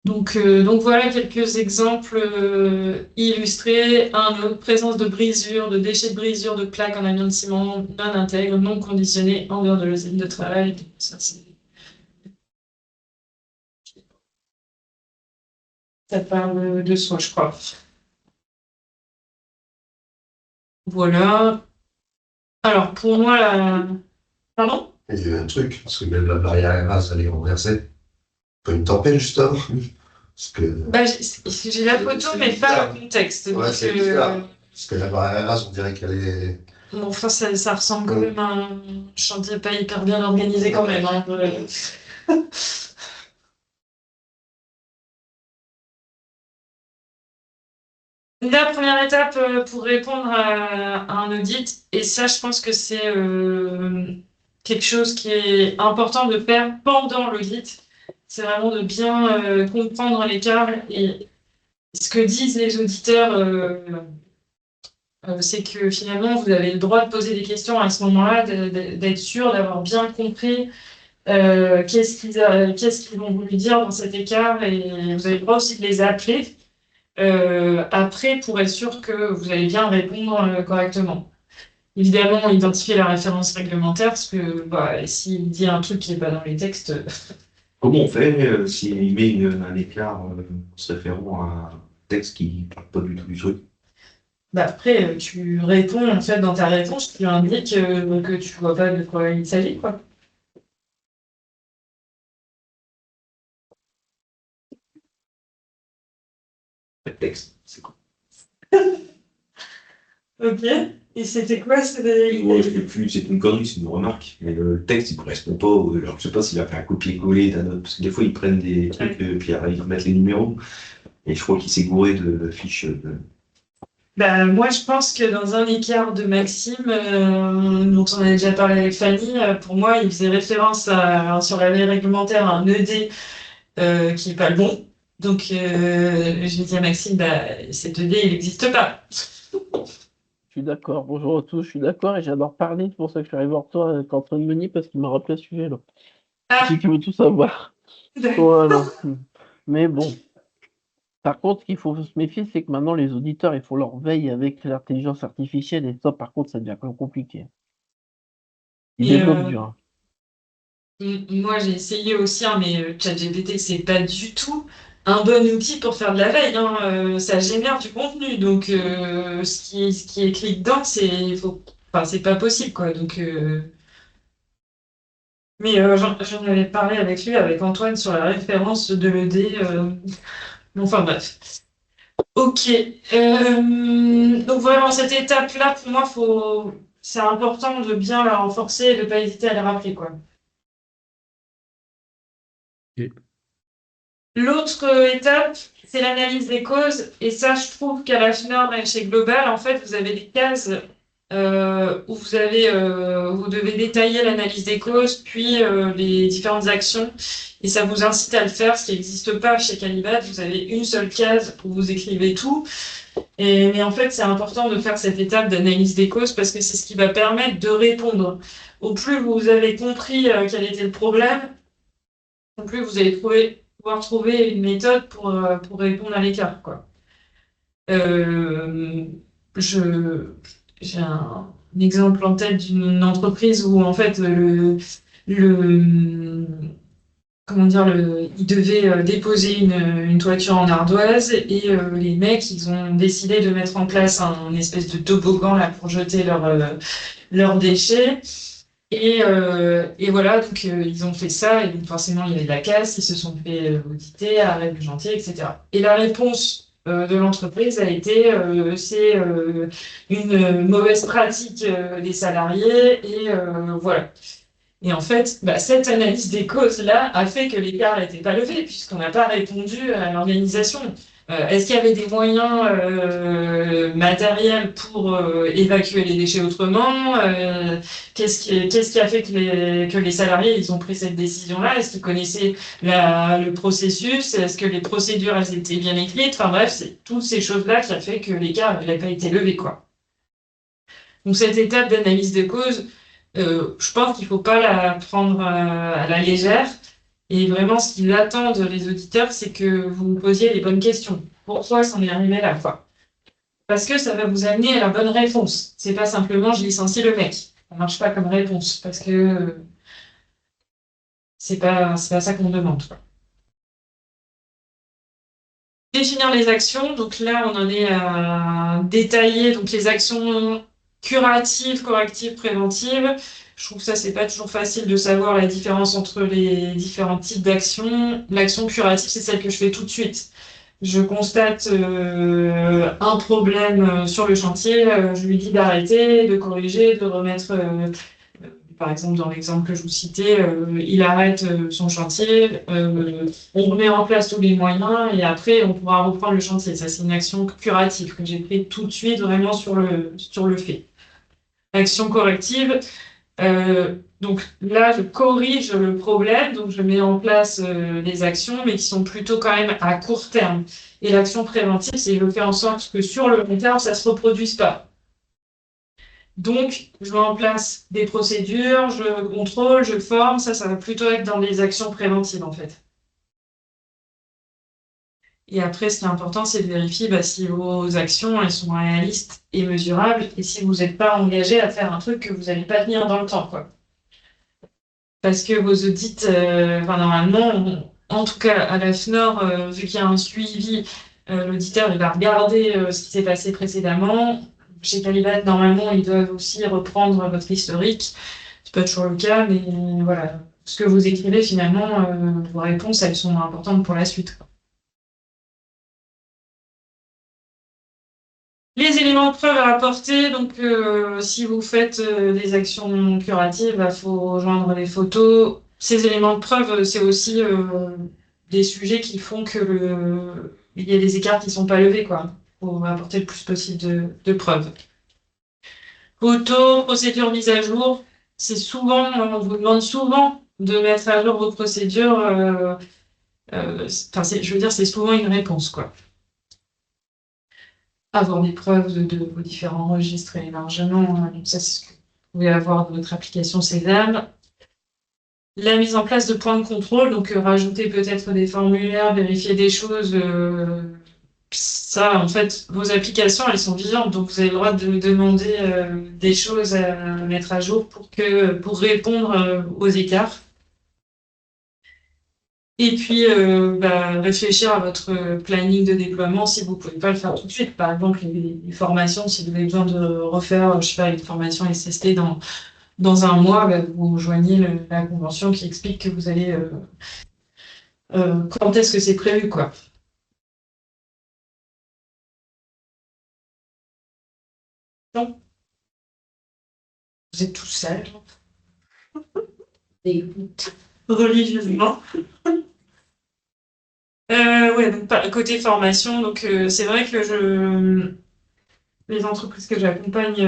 Donc voilà quelques exemples illustrés. Présence de brisures, de déchets de brisures, de plaques en amiante ciment non intègres, non conditionnés en dehors de l'usine de travail. Ça parle de soi, je crois. Voilà. Alors pour moi, Pardon? Il y a eu un truc, parce que même la barrière RAS, elle est renversée. Pas une tempête, juste avant. Parce que... j'ai la photo, mais pas le contexte. Ouais, c'est bizarre. Parce que la barrière RAS, on dirait qu'elle est... Bon, enfin, ça ressemble quand même à un chantier pas hyper bien organisé quand même, hein. La première étape pour répondre à un audit, et ça, je pense que c'est quelque chose qui est important de faire pendant l'audit, c'est vraiment de bien comprendre l'écart. Et ce que disent les auditeurs, c'est que finalement, vous avez le droit de poser des questions à ce moment-là, d'être sûr d'avoir bien compris qu'est-ce qu'ils vont vous dire dans cet écart, et vous avez le droit aussi de les appeler après pour être sûr que vous allez bien répondre correctement. évidemment identifier la référence réglementaire, parce que bah, s'il dit un truc qui n'est pas dans les textes, Comment on fait s'il met un écart se référant à un texte qui ne parle pas du tout du truc? bah, après, tu réponds, en fait, dans ta réponse, tu indiques que tu vois pas de quoi il s'agit, quoi. Le texte, c'est quoi? Ok. Et c'était quoi? C'était... Moi, je sais plus, c'est une connerie, c'est une remarque. Mais le texte, il correspond pas alors, je sais pas s'il a fait un copier-coller d'un autre. Parce que des fois, ils prennent des trucs, puis ils remettent les numéros. Et je crois qu'il s'est gouré de fiches. Bah, moi, je pense que dans un écart de Maxime, dont on a déjà parlé avec Fanny, pour moi, il faisait référence sur la loi réglementaire à un ED qui n'est pas le bon. Donc, je dit à Maxime, bah, cet ED, il n'existe pas. Je suis d'accord. Bonjour à tous, je suis d'accord et j'adore parler. C'est pour ça que je suis arrivé voir toi Quentin Meunier parce qu'il m'a rappelé à ce sujet-là. Ah, Si tu veux tout savoir. Voilà. Mais bon. Par contre, ce qu'il faut se méfier, c'est que maintenant, les auditeurs, il faut leur veille avec l'intelligence artificielle et ça, par contre, ça devient quand même compliqué. Ils Et, développent dur. moi, j'ai essayé aussi, hein, mais ChatGPT, c'est pas du tout un bon outil pour faire de la veille, hein. Ça génère du contenu. Donc, ce qui est écrit dedans, enfin, c'est pas possible, quoi. Donc, mais j'en avais parlé avec lui, avec Antoine, sur la référence de l'ED. Enfin, bref. Ok. Donc, vraiment, cette étape-là, pour moi, c'est important de bien la renforcer et de ne pas hésiter à la rappeler, quoi. Ok. L'autre étape, c'est l'analyse des causes. Et ça, je trouve qu'à la fin, même chez Global, en fait, vous avez des cases où vous devez détailler l'analyse des causes, puis les différentes actions. Et ça vous incite à le faire, ce qui n'existe pas chez Calibat. Vous avez une seule case où vous écrivez tout. Mais en fait, c'est important de faire cette étape d'analyse des causes parce que c'est ce qui va permettre de répondre. Au plus vous avez compris quel était le problème, au plus vous allez pouvoir trouver une méthode pour répondre à l'écart, quoi. Euh, j'ai un exemple en tête d'une entreprise où en fait le comment dire, ils devaient déposer une toiture en ardoise et les mecs, ils ont décidé de mettre en place un espèce de toboggan là pour jeter leurs déchets. Et voilà, donc ils ont fait ça, et donc forcément il y avait de la casse, ils se sont fait auditer, arrêt du chantier, etc. Et la réponse de l'entreprise a été c'est une mauvaise pratique des salariés, et voilà. Et en fait, bah, cette analyse des causes-là a fait que l'écart n'était pas levé, puisqu'on n'a pas répondu à l'organisation. Est-ce qu'il y avait des moyens matériels pour évacuer les déchets autrement? Qu'est-ce qui a fait que les salariés ils ont pris cette décision-là? Est-ce qu'ils connaissaient le processus? Est-ce que les procédures elles étaient bien écrites? Enfin bref, c'est toutes ces choses-là qui a fait que l'écart n'a pas été levé, quoi. Donc cette étape d'analyse de cause, je pense qu'il ne faut pas la prendre à la légère. Et vraiment, ce qu'ils attendent, les auditeurs, c'est que vous vous posiez les bonnes questions. Pourquoi c'en est arrivé là, quoi? Parce que ça va vous amener à la bonne réponse. C'est pas simplement je licencie le mec. Ça marche pas comme réponse parce que c'est pas ça qu'on demande, quoi. Définir les actions. Donc là, on en est à détailler donc les actions curatives, correctives, préventives. Je trouve que ça, c'est pas toujours facile de savoir la différence entre les différents types d'actions. L'action curative, c'est celle que je fais tout de suite. Je constate un problème sur le chantier, je lui dis d'arrêter, de corriger, de remettre, par exemple dans l'exemple que je vous citais, il arrête son chantier, on remet en place tous les moyens et après on pourra reprendre le chantier. Ça, c'est une action curative que j'ai prise tout de suite vraiment sur le fait. Action corrective. Donc là, je corrige le problème, donc je mets en place des actions, mais qui sont plutôt quand même à court terme. Et l'action préventive, c'est je fais en sorte que sur le long terme, ça ne se reproduise pas. Donc, je mets en place des procédures, je contrôle, je forme, ça va plutôt être dans des actions préventives en fait. Et après, ce qui est important, c'est de vérifier si vos actions, elles sont réalistes et mesurables, et si vous n'êtes pas engagé à faire un truc que vous n'allez pas tenir dans le temps, quoi. Parce que vos audits, normalement, en tout cas à la FNOR, vu qu'il y a un suivi, l'auditeur il va regarder ce qui s'est passé précédemment. Chez Calibat, normalement, ils doivent aussi reprendre votre historique. C'est pas toujours le cas, mais voilà. Ce que vous écrivez, finalement, vos réponses, elles sont importantes pour la suite, quoi. Les éléments de preuve à apporter, donc si vous faites des actions curatives, il faut joindre des photos. Ces éléments de preuve, c'est aussi des sujets qui font que il y a des écarts qui ne sont pas levés, quoi. Il faut apporter le plus possible de preuves. Photos, procédures mises à jour, c'est souvent, on vous demande souvent de mettre à jour vos procédures. Je veux dire, c'est souvent une réponse, quoi. Avoir des preuves de vos différents registres et hébergements. Donc ça, c'est ce que vous pouvez avoir dans votre application Sésame. La mise en place de points de contrôle, donc rajouter peut-être des formulaires, vérifier des choses. Ça, en fait, vos applications, elles sont vivantes, donc vous avez le droit de demander des choses à mettre à jour pour répondre aux écarts. Et puis, réfléchir à votre planning de déploiement si vous ne pouvez pas le faire tout de suite. Par exemple, les formations, si vous avez besoin de refaire, je sais pas, une formation SST dans un mois, vous joignez la convention qui explique que vous allez... quand est-ce que c'est prévu, quoi. Non. Vous êtes tous sages. Écoute. Religieusement. Ouais, donc côté formation, donc c'est vrai que les entreprises que j'accompagne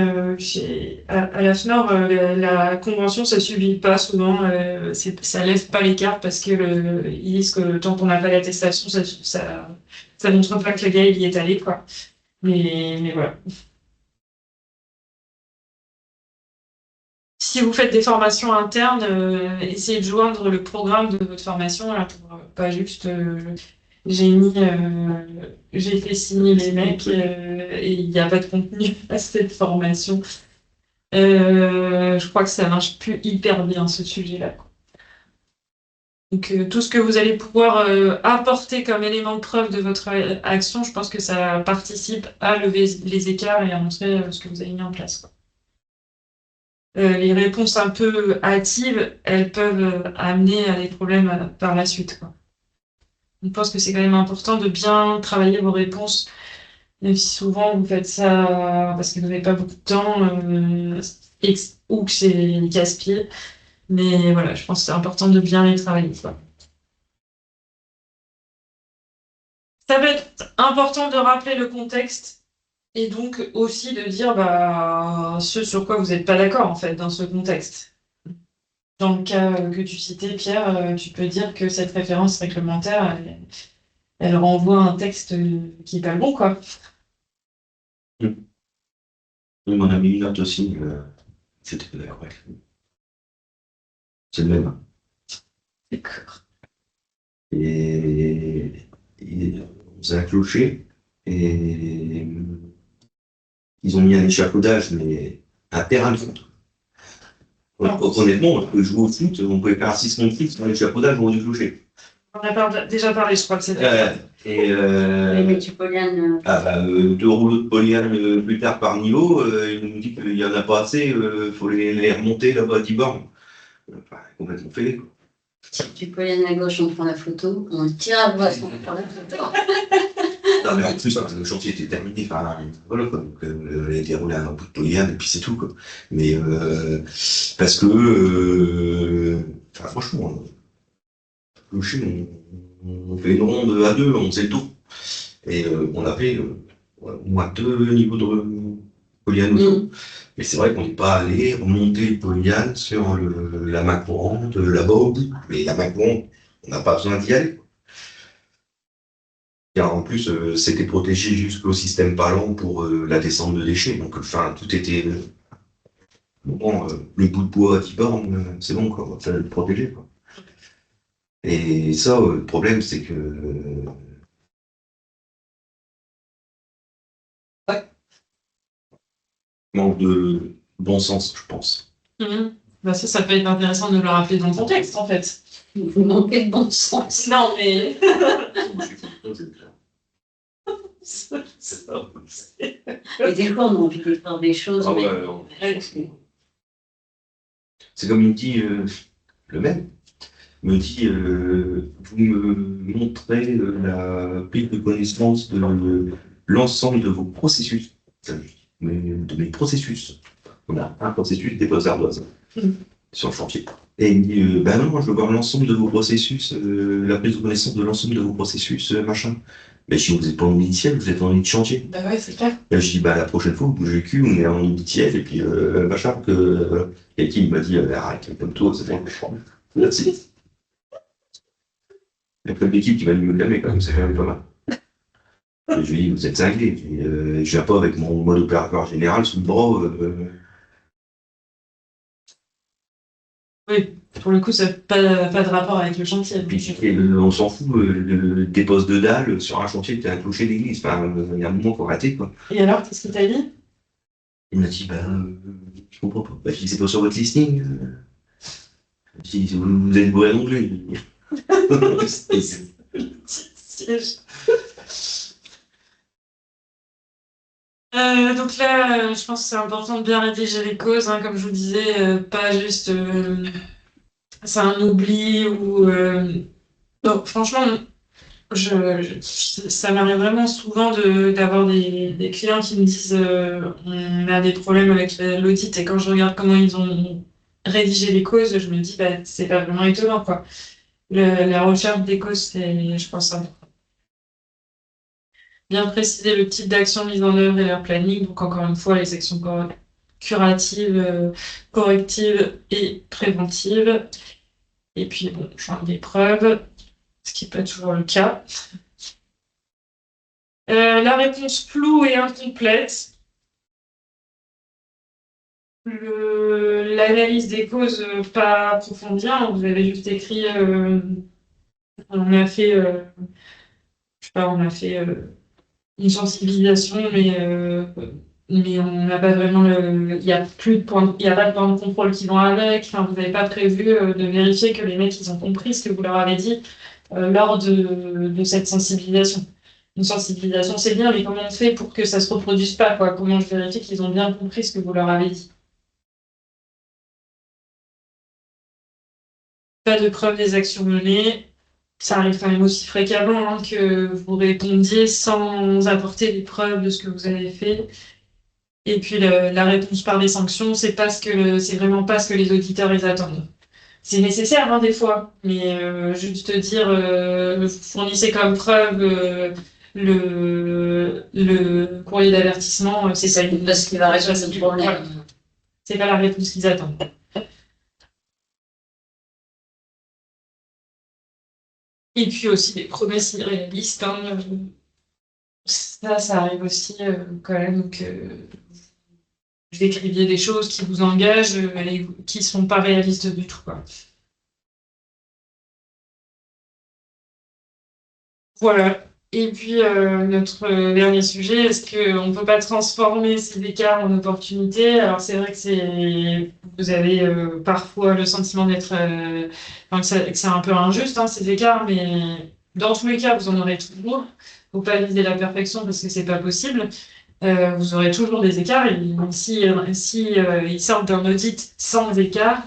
à la FNOR, la convention, ça ne suffit pas souvent, ça lève pas les cartes parce que ils disent que tant qu'on n'a pas l'attestation, ça montre pas que le gars il y est allé, quoi. Mais voilà. Si vous faites des formations internes, essayez de joindre le programme de votre formation, là, pour pas juste j'ai fait signer les mecs et il n'y a pas de contenu à cette formation. Je crois que ça marche plus hyper bien ce sujet-là, quoi. Donc tout ce que vous allez pouvoir apporter comme élément de preuve de votre action, je pense que ça participe à lever les écarts et à montrer ce que vous avez mis en place, quoi. Les réponses un peu hâtives, elles peuvent amener à des problèmes par la suite, quoi. Je pense que c'est quand même important de bien travailler vos réponses, même si souvent vous faites ça parce que vous n'avez pas beaucoup de temps ou que c'est casse-pied. Mais voilà, je pense que c'est important de bien les travailler, quoi. Ça va être important de rappeler le contexte et donc aussi de dire ce sur quoi vous n'êtes pas d'accord en fait dans ce contexte. Dans le cas que tu citais, Pierre, tu peux dire que cette référence réglementaire, elle renvoie à un texte qui n'est pas le bon, quoi. Oui, on a mis une note aussi, c'était pas d'accord avec lui. C'est le même. D'accord. Et on s'est accroché et ils ont mis un échafaudage, mais un terrain de foot. Honnêtement, on peut jouer au foot, on pouvait faire un 6 contre 6 dans l'échafaudage au haut du clocher. On a déjà parlé, je crois que c'était. Deux rouleaux de polyane plus tard par niveau, il nous dit qu'il n'y en a pas assez, il faut les remonter là-bas à 10 bornes. Complètement fait, quoi. Tu peux aller à gauche, on prend la photo, on tire à droite, on prend la photo. Non, mais en plus, le chantier était terminé, voilà, quoi. Donc, elle a déroulé un bout de polyane et puis c'est tout, quoi. Mais, parce que, franchement, le chien, on fait une ronde à deux, on sait le tour. Et on a fait au moins 2 niveaux de polyane autour. Mais c'est vrai qu'on n'est pas allé remonter le polyane sur la main courante, là-bas au bout. Mais la main courante, on n'a pas besoin d'y aller. Car en plus, c'était protégé jusqu'au système parlant pour la descente de déchets. Donc, tout était. Bon, le bout de bois à 10 bornes, c'est bon, quoi. On va le protéger, quoi. Et ça, le problème, c'est que Manque de bon sens, je pense. Bah ça peut être intéressant de le rappeler dans le contexte, en fait. Vous manquez de bon sens. Non, mais... Et des fois, on a envie de faire des choses, Ah mais... ouais, non. C'est comme il dit le même. Me dit vous me montrez la prise de connaissance de l'ensemble de vos processus. De mes processus. On a un processus des beaux ardoises sur le chantier. Et il me dit bah non, je veux voir l'ensemble de vos processus, la prise de connaissance de l'ensemble de vos processus, machin. Mais je dis, vous êtes pas en initial, vous êtes en unité chantier. Bah ouais, c'est clair. Et je dis, bah la prochaine fois, vous bougez le cul, on est en initial, et puis machin, que. Et qui m'a dit, arrête, comme toi, c'est pas merci. Il y a plein d'équipes qui va me calmer quand même, c'est quand même pas mal. Et je lui dis, vous êtes cinglés. Je viens pas avec mon mode opératoire général sous le bras. Oui, pour le coup, ça n'a pas de rapport avec le chantier. Et puis, on s'en fout, des postes de dalle sur un chantier, t'es un clocher d'église. Enfin, il y a un moment, faut arrêter, quoi. Et alors, qu'est-ce qu'il t'a dit? Il m'a dit, je comprends pas. Bah, je dis, c'est pas sur votre listing. Je dis, vous êtes bourré d'anglais. Donc là, je pense que c'est important de bien rédiger les causes, hein, comme je vous disais, pas juste c'est un oubli ou donc franchement, ça m'arrive vraiment souvent d'avoir des clients qui me disent on a des problèmes avec l'audit et quand je regarde comment ils ont rédigé les causes, je me dis bah c'est pas vraiment étonnant quoi. La recherche des causes, c'est je pense important. Bien préciser le type d'action mise en œuvre et leur planning. Donc, encore une fois, les actions curatives, correctives et préventives. Et puis, bon, genre des preuves, ce qui peut être toujours le cas. La réponse floue et incomplète. L'analyse des causes pas approfondie. Hein. Vous avez juste écrit on a fait, je sais pas, on a fait une sensibilisation, mais on n'a pas vraiment il y a plus de points, il y a pas de points de contrôle qui vont avec. Enfin, vous n'avez pas prévu de vérifier que les mecs ils ont compris ce que vous leur avez dit lors de cette sensibilisation. Une sensibilisation, c'est bien, mais comment on fait pour que ça se reproduise pas, quoi? Comment je vérifie qu'ils ont bien compris ce que vous leur avez dit? Pas de preuve des actions menées. Ça arrive quand même aussi fréquemment hein, que vous répondiez sans apporter des preuves de ce que vous avez fait. Et puis la réponse par des sanctions, c'est vraiment pas ce que les auditeurs ils attendent. C'est nécessaire hein, des fois, mais juste dire vous fournissez comme preuve le courrier d'avertissement, c'est ça. Parce qu'il va résoudre ce problème. C'est pas la réponse qu'ils attendent. Et puis aussi des promesses irréalistes. Hein, ça arrive aussi quand même que vous écriviez des choses qui vous engagent et qui ne sont pas réalistes du tout. Quoi. Voilà. Et puis, notre dernier sujet, est-ce qu'on ne peut pas transformer ces écarts en opportunités? Alors, c'est vrai que vous avez parfois le sentiment d'être, que c'est un peu injuste, hein, ces écarts, mais dans tous les cas, vous en aurez toujours. Il ne faut pas viser la perfection parce que c'est pas possible. Vous aurez toujours des écarts. Et si ils sortent d'un audit sans écart,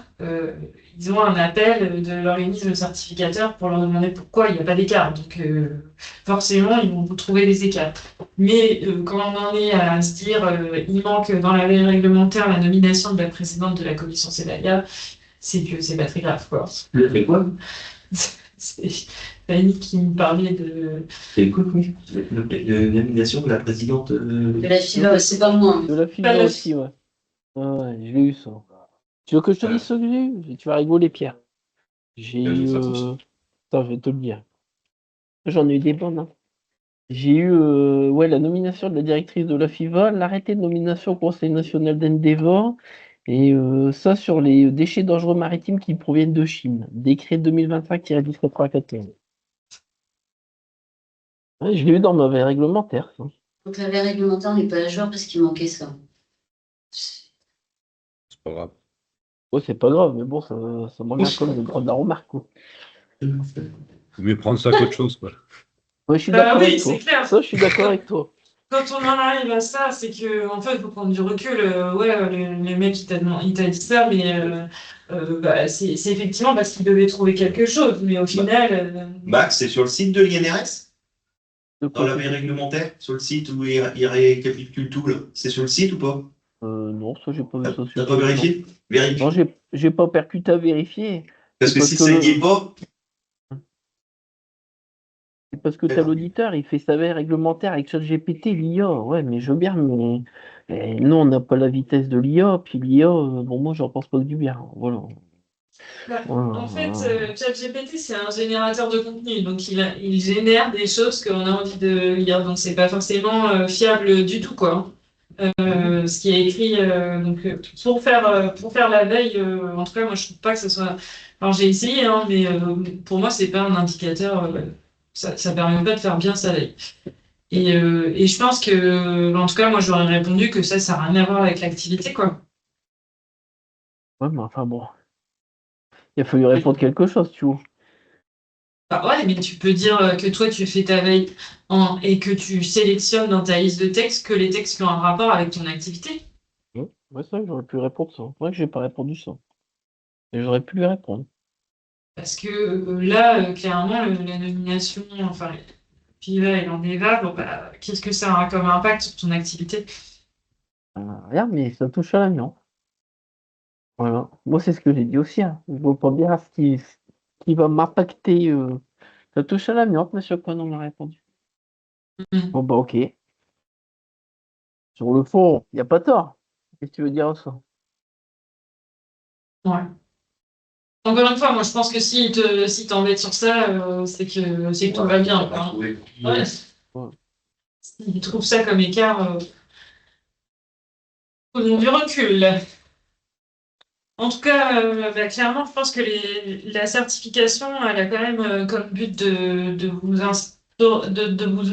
ils ont un appel de l'organisme certificateur pour leur demander pourquoi il n'y a pas d'écart. Donc forcément, ils vont vous trouver des écarts. Mais quand on en est à se dire il manque dans la veille réglementaire la nomination de la présidente de la commission CEDAIA, c'est que c'est pas très grave. Quoi. Le fait quoi? C'est Fanny qui me parlait de... C'est cool, oui. La nomination de la présidente... De la FIVA, c'est pas moi. De la FIVA aussi, ouais. Ouais, je l'ai eu, ça. Tu veux que je te dise ce que j'ai eu? Tu vas rigoler, Pierre. J'ai eu... Attends, je vais te le dire. J'en ai eu des bonnes, hein. J'ai eu la nomination de la directrice de la FIVA, l'arrêté de nomination au Conseil national d'Endeavor, et ça sur les déchets dangereux maritimes qui proviennent de Chine. Décret 2025-1094. Ouais, je l'ai eu dans ma veille réglementaire. Ça. Donc la veille réglementaire n'est pas à jour parce qu'il manquait ça. C'est pas grave. Ouais, c'est pas grave, mais bon, ça me revient comme une grande remarque, quoi. Faut mieux prendre ça qu'autre chose, quoi. Ouais, je suis Bah d'accord oui, avec toi. c'est clair. Ça, je suis d'accord avec toi. Quand on en arrive à ça, c'est que en fait, il faut prendre du recul. Ouais, le mec, il t'a dit ça, mais bah, c'est effectivement parce qu'il devait trouver quelque chose. Mais au final, Max, c'est sur le site de l'INRS? De Dans quoi la veille réglementaire? Sur le site où il récapitule tout, là? C'est sur le site ou pas? Non, ça, j'ai pas vu ça sur T'as le pas site, non. vérifié? Vérifie. Non, j'ai pas percuté à vérifier. Parce C'est que si que ça n'y est pas, c'est parce que t'as l'auditeur, il fait sa veille réglementaire avec ChatGPT, l'IA. Ouais, mais je veux bien, mais nous, on n'a pas la vitesse de l'IA, puis l'IA, bon, moi, j'en pense pas que du bien. Voilà. bah, Voilà, en fait, voilà. ChatGPT, c'est un générateur de contenu. Donc, il génère des choses qu'on a envie de lire. Donc, c'est pas forcément fiable du tout, quoi. Ce qui est écrit, donc, pour faire la veille, en tout cas, moi, je trouve pas que ce soit. Alors, j'ai essayé, hein, mais pour moi, c'est pas un indicateur. Ça permet pas de faire bien sa veille. Et je pense que, en tout cas, moi, j'aurais répondu que ça n'a rien à voir avec l'activité, quoi. Ouais, mais enfin, bon. Il a fallu répondre quelque chose, tu vois. Bah ouais, mais tu peux dire que toi, tu fais ta veille et que tu sélectionnes dans ta liste de textes que les textes qui ont un rapport avec ton activité. Ouais, c'est vrai que j'aurais pu répondre ça. C'est vrai que j'ai pas répondu ça. Et j'aurais pu lui répondre. Parce que là, clairement, la nomination, enfin, puis là, il en est va, bon, bah, qu'est-ce que ça a comme impact sur ton activité? Regarde, mais ça touche à l'amiante. Voilà. Moi, c'est ce que j'ai dit aussi, hein. Je vois pas bien ce qui va m'impacter. Ça touche à l'amiante, monsieur Conan m'a répondu. Mhm. Bon, bah, ok. Sur le fond, il n'y a pas tort. Qu'est-ce que tu veux dire à ça? Ouais. Encore une fois, moi, je pense que si t'embêtes sur ça, c'est que tout va bien, quoi, hein. Ouais. Ouais. S'il trouve ça comme écart, prenons du recul. En tout cas, bah, clairement, je pense que la certification, elle a quand même comme but de vous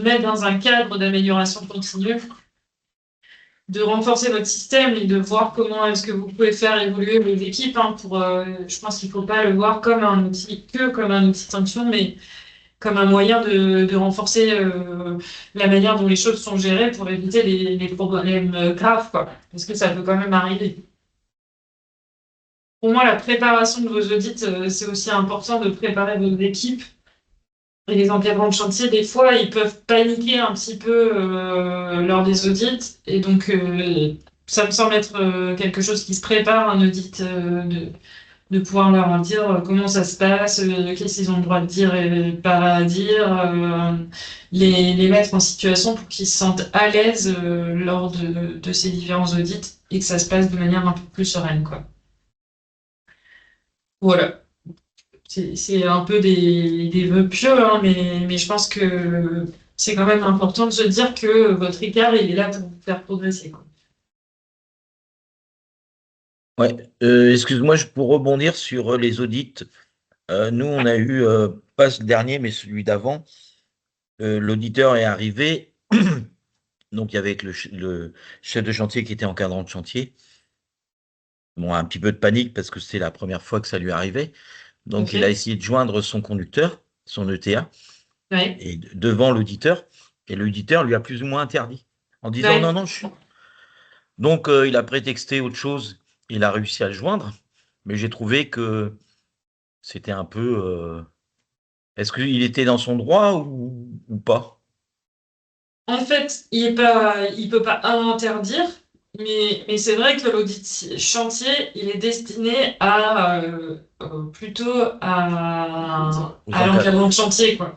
mettre dans un cadre d'amélioration continue, de renforcer votre système et de voir comment est-ce que vous pouvez faire évoluer vos équipes, hein, je pense qu'il ne faut pas le voir comme un outil, que comme un outil de sanction, mais comme un moyen de renforcer la manière dont les choses sont gérées pour éviter les problèmes graves, quoi. Parce que ça peut quand même arriver. Pour moi, la préparation de vos audits, c'est aussi important de préparer vos équipes. Et les encadrants de chantier, des fois, ils peuvent paniquer un petit peu lors des audits. Et donc, ça me semble être quelque chose qui se prépare, un audit, de pouvoir leur dire comment ça se passe, qu'est-ce qu'ils ont le droit de dire et pas à dire, les mettre en situation pour qu'ils se sentent à l'aise lors de ces différents audits et que ça se passe de manière un peu plus sereine, quoi. Voilà. C'est un peu des vœux pieux, hein, mais je pense que c'est quand même important de se dire que votre écart, il est là pour vous faire progresser, quoi. Ouais, excuse-moi, pour rebondir sur les audits, nous, on a eu, pas ce dernier, mais celui d'avant, l'auditeur est arrivé, donc il y avait le chef de chantier qui était encadrant de chantier. Bon, un petit peu de panique parce que c'est la première fois que ça lui arrivait. Donc, il a Ok. essayé de joindre son conducteur, son ETA, Ouais. et devant l'auditeur. Et l'auditeur lui a plus ou moins interdit en disant Ouais. non, non, je suis. Donc, il a prétexté autre chose. Il a réussi à le joindre, mais j'ai trouvé que c'était un peu. Est-ce qu'il était dans son droit ou pas? En fait, il peut pas interdire, mais c'est vrai que l'audit chantier, il est destiné plutôt Aux à encadrants. l'encadrement de chantier, quoi.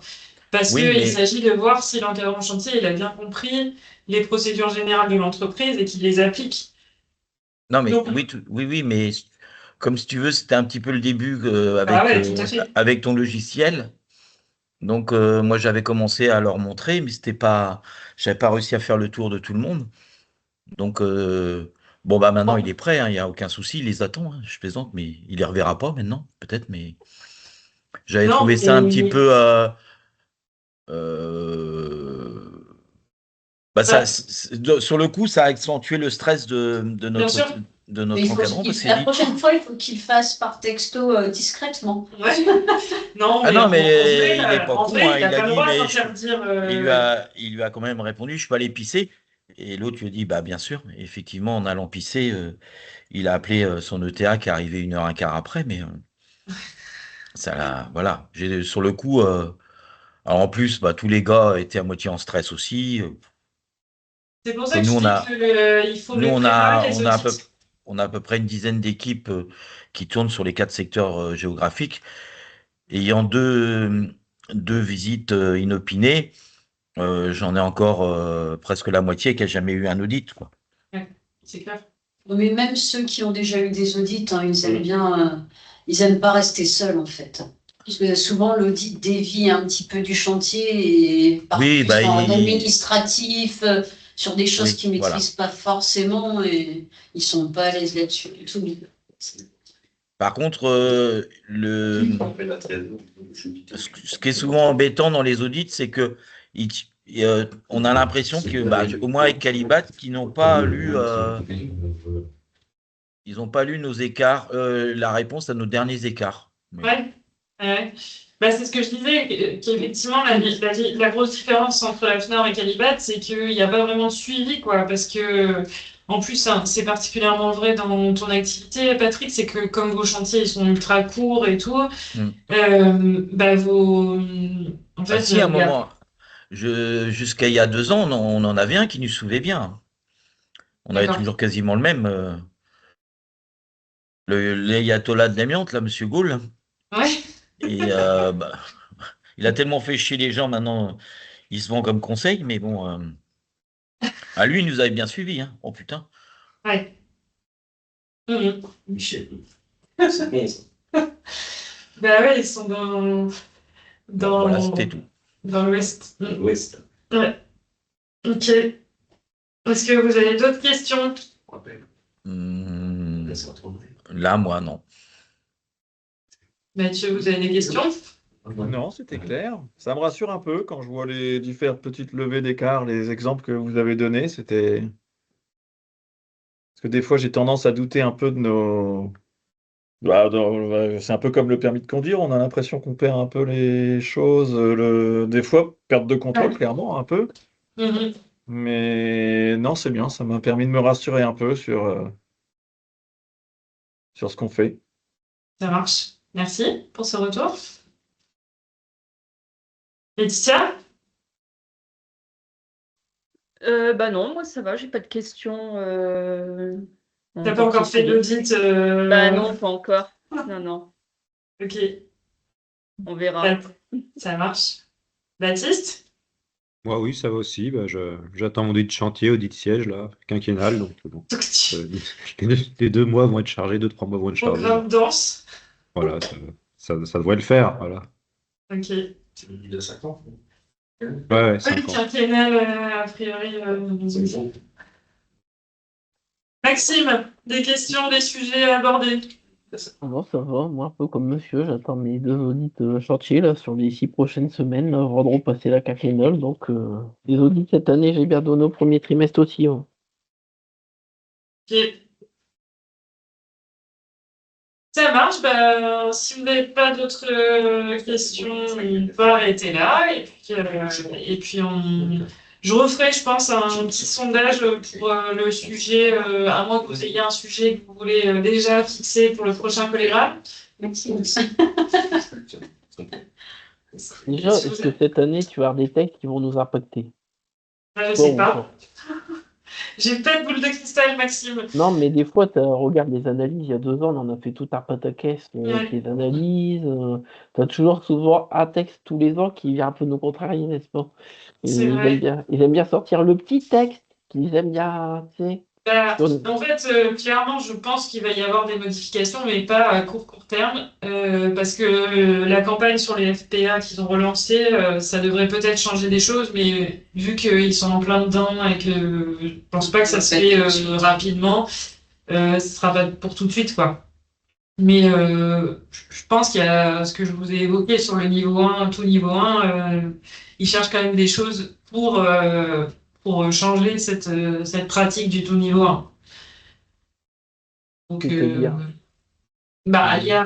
Parce Oui, qu'il mais s'agit de voir si l'encadrement de chantier, il a bien compris les procédures générales de l'entreprise et qu'il les applique. non, mais Donc, oui, oui, oui, mais comme si tu veux, c'était un petit peu le début ah ouais, tout à fait. avec ton logiciel. Donc, moi, j'avais commencé à leur montrer, mais j'avais pas réussi à faire le tour de tout le monde. Donc, bon, bah, maintenant, il est prêt, hein, il n'y a aucun souci, il les attend, hein, je plaisante, mais il les reverra pas maintenant, peut-être, mais j'avais Non, trouvé ça un petit mais peu, euh, Bah, Bah, sur le coup, ça a accentué le stress de bien sûr. Mais encadrant parce qu'il la dit prochaine fois, il faut qu'il fasse par texto discrètement. Ouais. Non, ah mais non, en mais il est vrai, pas en con, vrai, hein. il n'a Il a pas le dit, droit mais d'interdire. il lui a quand même répondu, je peux aller pisser. Et l'autre lui a dit, bah bien sûr. Et effectivement, en allant pisser, il a appelé son ETA qui est arrivé 1 heure 1 quart après, mais voilà. Sur le coup, alors en plus, bah, tous les gars étaient à moitié en stress aussi. C'est pour ça Que que nous, je on dis a, qu'il faut nous, les préparer, les audits. on a à peu près une dizaine d'équipes qui tournent sur les 4 secteurs géographiques. Ayant deux visites inopinées, j'en ai encore presque la moitié qui n'a jamais eu un audit, quoi. Ouais, c'est clair. Mais même ceux qui ont déjà eu des audits, hein, ils aiment bien, ils aiment pas rester seuls en fait. Parce que souvent l'audit dévie un petit peu du chantier et part Oui, plus bah, en administratif, sur des choses oui, qu'ils voilà. maîtrisent pas forcément et ils sont pas à l'aise là-dessus du tout. Par contre, On fait la trésor. ce qui est souvent embêtant dans les audits, c'est que on a l'impression que, bah, au moins avec Calibat, ils n'ont pas lu nos écarts, la réponse à nos derniers écarts. Mais- Ouais. Ouais. Bah, c'est ce que je disais, qu'effectivement, la grosse différence entre la FNOR et Calibat, c'est qu'il n'y a pas vraiment de suivi, quoi. Parce que, en plus, hein, c'est particulièrement vrai dans ton activité, Patrick, c'est que comme vos chantiers, ils sont ultra courts et tout, Hmm. bah, en Ah, fait, si, à un il y a- moment, jusqu'à il y a 2 ans, on en avait un qui nous sauvait bien. On avait D'accord. toujours quasiment le même. L'ayatollah de l'amiante, là, Monsieur Gaulle. Ouais. Et bah, il a tellement fait chier les gens, maintenant, il se vend comme conseil, mais bon. Ah, lui, il nous avait bien suivis, hein. Oh putain. Ouais. Mhm. Michel. C'est bon, ça. Bah ouais, ils sont Bon, voilà, c'était dans, tout. dans l'Ouest. L'Ouest. Ouais. Ok. Est-ce que vous avez d'autres questions? On rappelle. Hmm, Laisse retourner. là, moi, non. Mathieu, vous avez des questions? Non, c'était clair. Ça me rassure un peu quand je vois les différentes petites levées d'écart, les exemples que vous avez donnés. Parce que des fois, j'ai tendance à douter un peu de nos. C'est un peu comme le permis de conduire, on a l'impression qu'on perd un peu les choses. Des fois, perte de contrôle, clairement, un peu. Mhm. Mais non, c'est bien, ça m'a permis de me rassurer un peu sur ce qu'on fait. Ça marche. Merci pour ce retour. Laetitia? Bah non, moi ça va, j'ai pas de questions. T'as pas encore fait l'audit Bah non, pas encore. Non, non. Ok, On verra. ça marche. Baptiste? Moi, oui, ça va aussi. Bah, j'attends mon audit de chantier, audit de siège, là, quinquennal. Donc, bon, les 2 mois vont être chargés, 2, 3 mois vont être chargés. Programme dense. Voilà, ça devrait le faire. Voilà. Ok. C'est une ville de 5 ans. Ouais, 5 ans. Quinquennal, a priori. Maxime, des questions, des sujets abordés? Non, ça va, moi un peu comme monsieur, j'attends mes 2 audits chantier là, sur les 6 prochaines semaines là, avant de repasser la quinquennale. Donc les audits cette année, j'ai bien donné au premier trimestre aussi. Hein. Ok. Ça marche. Bah, si vous n'avez pas d'autres questions, on peut arrêter là. Et puis je referai, je pense, un petit sondage pour le sujet, à moins que vous ayez un sujet que vous voulez déjà fixer pour le prochain collégramme. Merci. Déjà, est-ce que cette année tu vas avoir des textes qui vont nous impacter? Je ne Bon, sais pas. J'ai pas de boule de cristal, Maxime. Non, mais des fois, regarde les analyses, il y a 2 ans, on en a fait tout un pataquès Ouais. avec les analyses. Tu as toujours souvent un texte tous les ans qui vient un peu nous contrarier, n'est-ce pas? Et C'est vrai. ils aiment bien sortir le petit texte qu'ils aiment bien, tu sais. Bah, en fait, clairement, je pense qu'il va y avoir des modifications, mais pas à court terme, parce que la campagne sur les FPA qu'ils ont relancé, ça devrait peut-être changer des choses, mais vu qu'ils sont en plein dedans et que je pense pas que ça se fait rapidement, ce sera pas pour tout de suite, quoi. Mais je pense qu'il y a ce que je vous ai évoqué sur le niveau 1, tout niveau 1, ils cherchent quand même des choses pour pour changer cette pratique du tout niveau 1. Donc, C'est-à-dire, bah, il y a,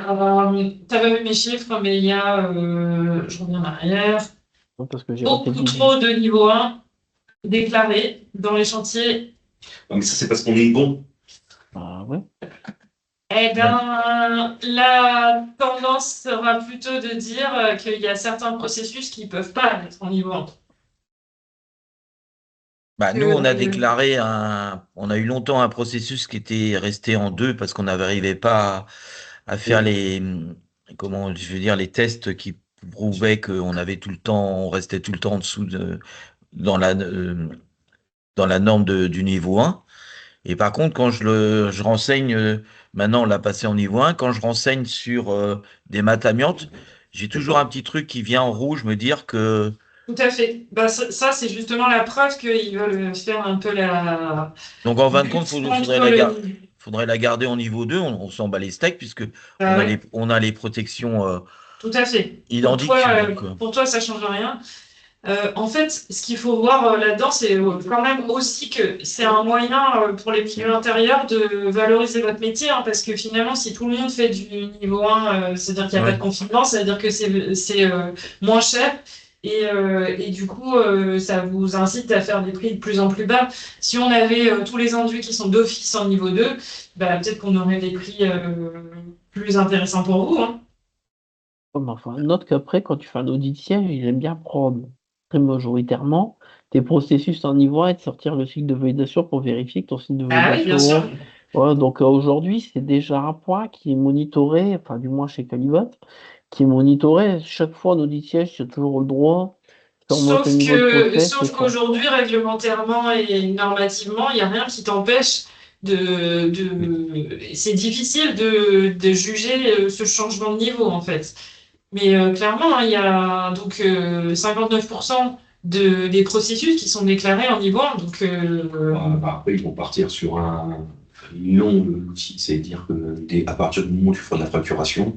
t'as pas vu mes chiffres, mais il y a, je reviens en arrière, non, parce que j'ai raté beaucoup le début. trop de niveau 1 déclarés dans les chantiers. Mais ça, c'est parce qu'on est bon. Ah ouais. Eh bien, la tendance sera plutôt de dire qu'il y a certains processus qui ne peuvent pas être en niveau 1. Bah, nous, on a déclaré on a eu longtemps un processus qui était resté en 2 parce qu'on n'arrivait pas à faire comment je veux dire, les tests qui prouvaient qu'on avait tout le temps, on restait tout le temps en dessous dans la norme du niveau 1. Et par contre, quand je renseigne, maintenant on l'a passé en niveau 1, quand je renseigne sur des maths amiantes, j'ai toujours un petit truc qui vient en rouge me dire que. Tout à fait. Bah, ça c'est justement la preuve qu'ils veulent faire un peu la. Donc en fin de compte, faudrait la garder en niveau 2, on s'en bat les steaks, puisque on a les protections tout à fait. identiques. Pour toi, ça ne change rien. En fait, ce qu'il faut voir là-dedans, c'est quand même aussi que c'est un moyen pour les milieux intérieurs de valoriser votre métier, hein, parce que finalement, si tout le monde fait du niveau 1, c'est-à-dire qu'il n'y a pas de confinement, ça veut dire que c'est moins cher. Et du coup, ça vous incite à faire des prix de plus en plus bas. Si on avait tous les enduits qui sont d'office en niveau 2, bah, peut-être qu'on aurait des prix plus intéressants pour vous. Hein. Enfin, note qu'après, quand tu fais un audit siège, il aime bien prendre très majoritairement tes processus en niveau 1 et de sortir le cycle de validation pour vérifier que ton cycle de validation. Ah oui, bien sûr. Ouais, donc aujourd'hui, c'est déjà un point qui est monitoré, enfin du moins chez Calibot, qui est monitoré. Chaque fois en audit siège, tu as toujours le droit. Sauf qu'aujourd'hui, réglementairement et normativement, il n'y a rien qui t'empêche C'est difficile de juger ce changement de niveau, en fait. Mais clairement, hein, il y a donc 59% des processus qui sont déclarés en niveau 1. Donc, après, ils vont partir sur ils l'ont l'outil, c'est-à-dire que à partir du moment où tu feras de la facturation,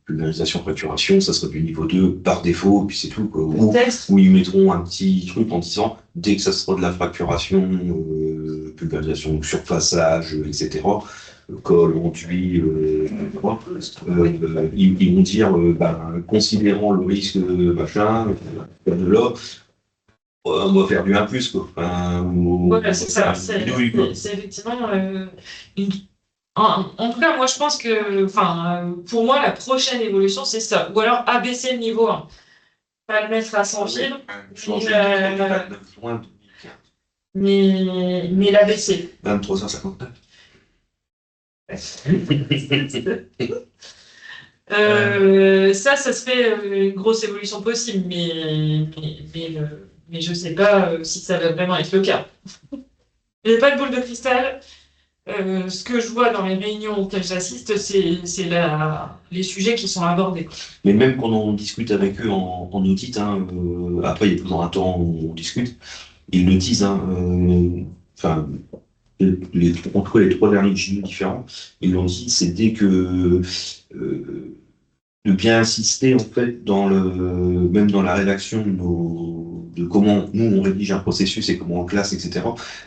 pulvérisation, facturation, ça sera du niveau 2 par défaut, et puis c'est tout. Quoi. Ou ils mettront un petit truc en disant, dès que ça sera de la facturation, pulvérisation, surfaçage, etc., colle, enduit, ils vont dire, considérant le risque machin, de là, on va faire du 1+, quoi. Voilà, c'est ça. C'est effectivement en tout cas, moi, je pense que, pour moi, la prochaine évolution, c'est ça. Ou alors abaisser le niveau 1. Pas le mettre à 100 fils, mais l'abaisser. 23h59. Ça serait une grosse évolution possible, mais je ne sais pas si ça va vraiment être le cas. Il n'y a pas de boule de cristal. Ce que je vois dans les réunions auxquelles j'assiste, c'est les sujets qui sont abordés. Mais même quand on discute avec eux en audit, après il y a toujours un temps où on discute, ils le disent, entre les 3 derniers GIE différents, ils l'ont dit, c'est dès que de bien insister en fait même dans la rédaction de comment nous on rédige un processus et comment on classe, etc.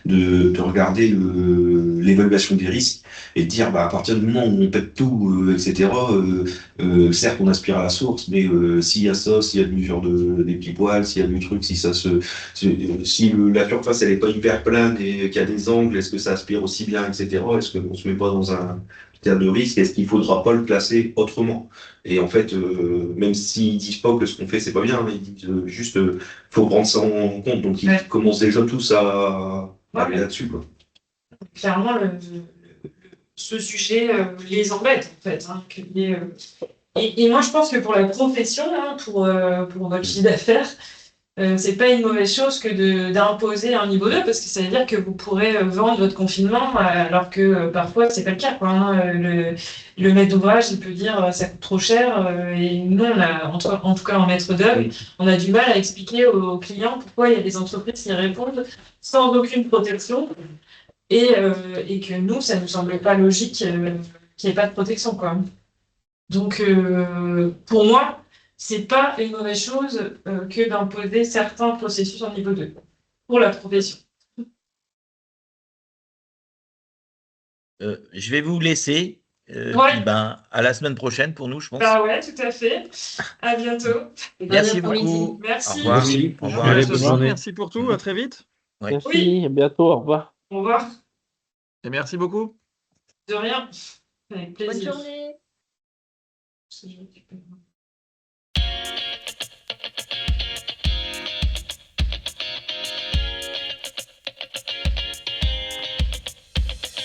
De regarder l'évaluation des risques et de dire à partir du moment où on pète tout, etc. Certes on aspire à la source, mais s'il y a ça, s'il y a de l'usure des petits poils, s'il y a du truc, si la surface elle est pas hyper pleine et qu'il y a des angles, est-ce que ça aspire aussi bien, etc. Est-ce qu'on se met pas dans un terme de risque, est-ce qu'il faudra pas le classer autrement? Et en fait, même s'ils disent pas que ce qu'on fait c'est pas bien, ils disent juste faut prendre ça en compte. Donc ils commencent déjà tous à aller là-dessus, quoi. Clairement, ce sujet les embête en fait. Hein, et moi je pense que pour la profession, hein, pour votre chiffre d'affaires, c'est pas une mauvaise chose que d'imposer un niveau 2 parce que ça veut dire que vous pourrez vendre votre confinement alors que parfois c'est pas le cas, quoi, hein. Le maître d'ouvrage il peut dire ça coûte trop cher et nous on a en tout cas en maître d'œuvre on a du mal à expliquer aux clients pourquoi il y a des entreprises qui répondent sans aucune protection et que nous ça nous semble pas logique qu'il n'y ait pas de protection, quoi. Donc pour moi c'est pas une mauvaise chose que d'imposer certains processus en niveau 2. pour la profession. Je vais vous laisser. Ouais. Puis à la semaine prochaine pour nous, je pense. Bah ouais, tout à fait. À bientôt. Merci Bon après-midi. beaucoup. Merci. Au revoir. Merci. Au revoir. Allez, bonne journée. Merci pour tout, à très vite. Ouais. Merci, Oui. à bientôt, au revoir. Au revoir. Et merci beaucoup. De rien. Avec Bonne plaisir. journée. Je récupère.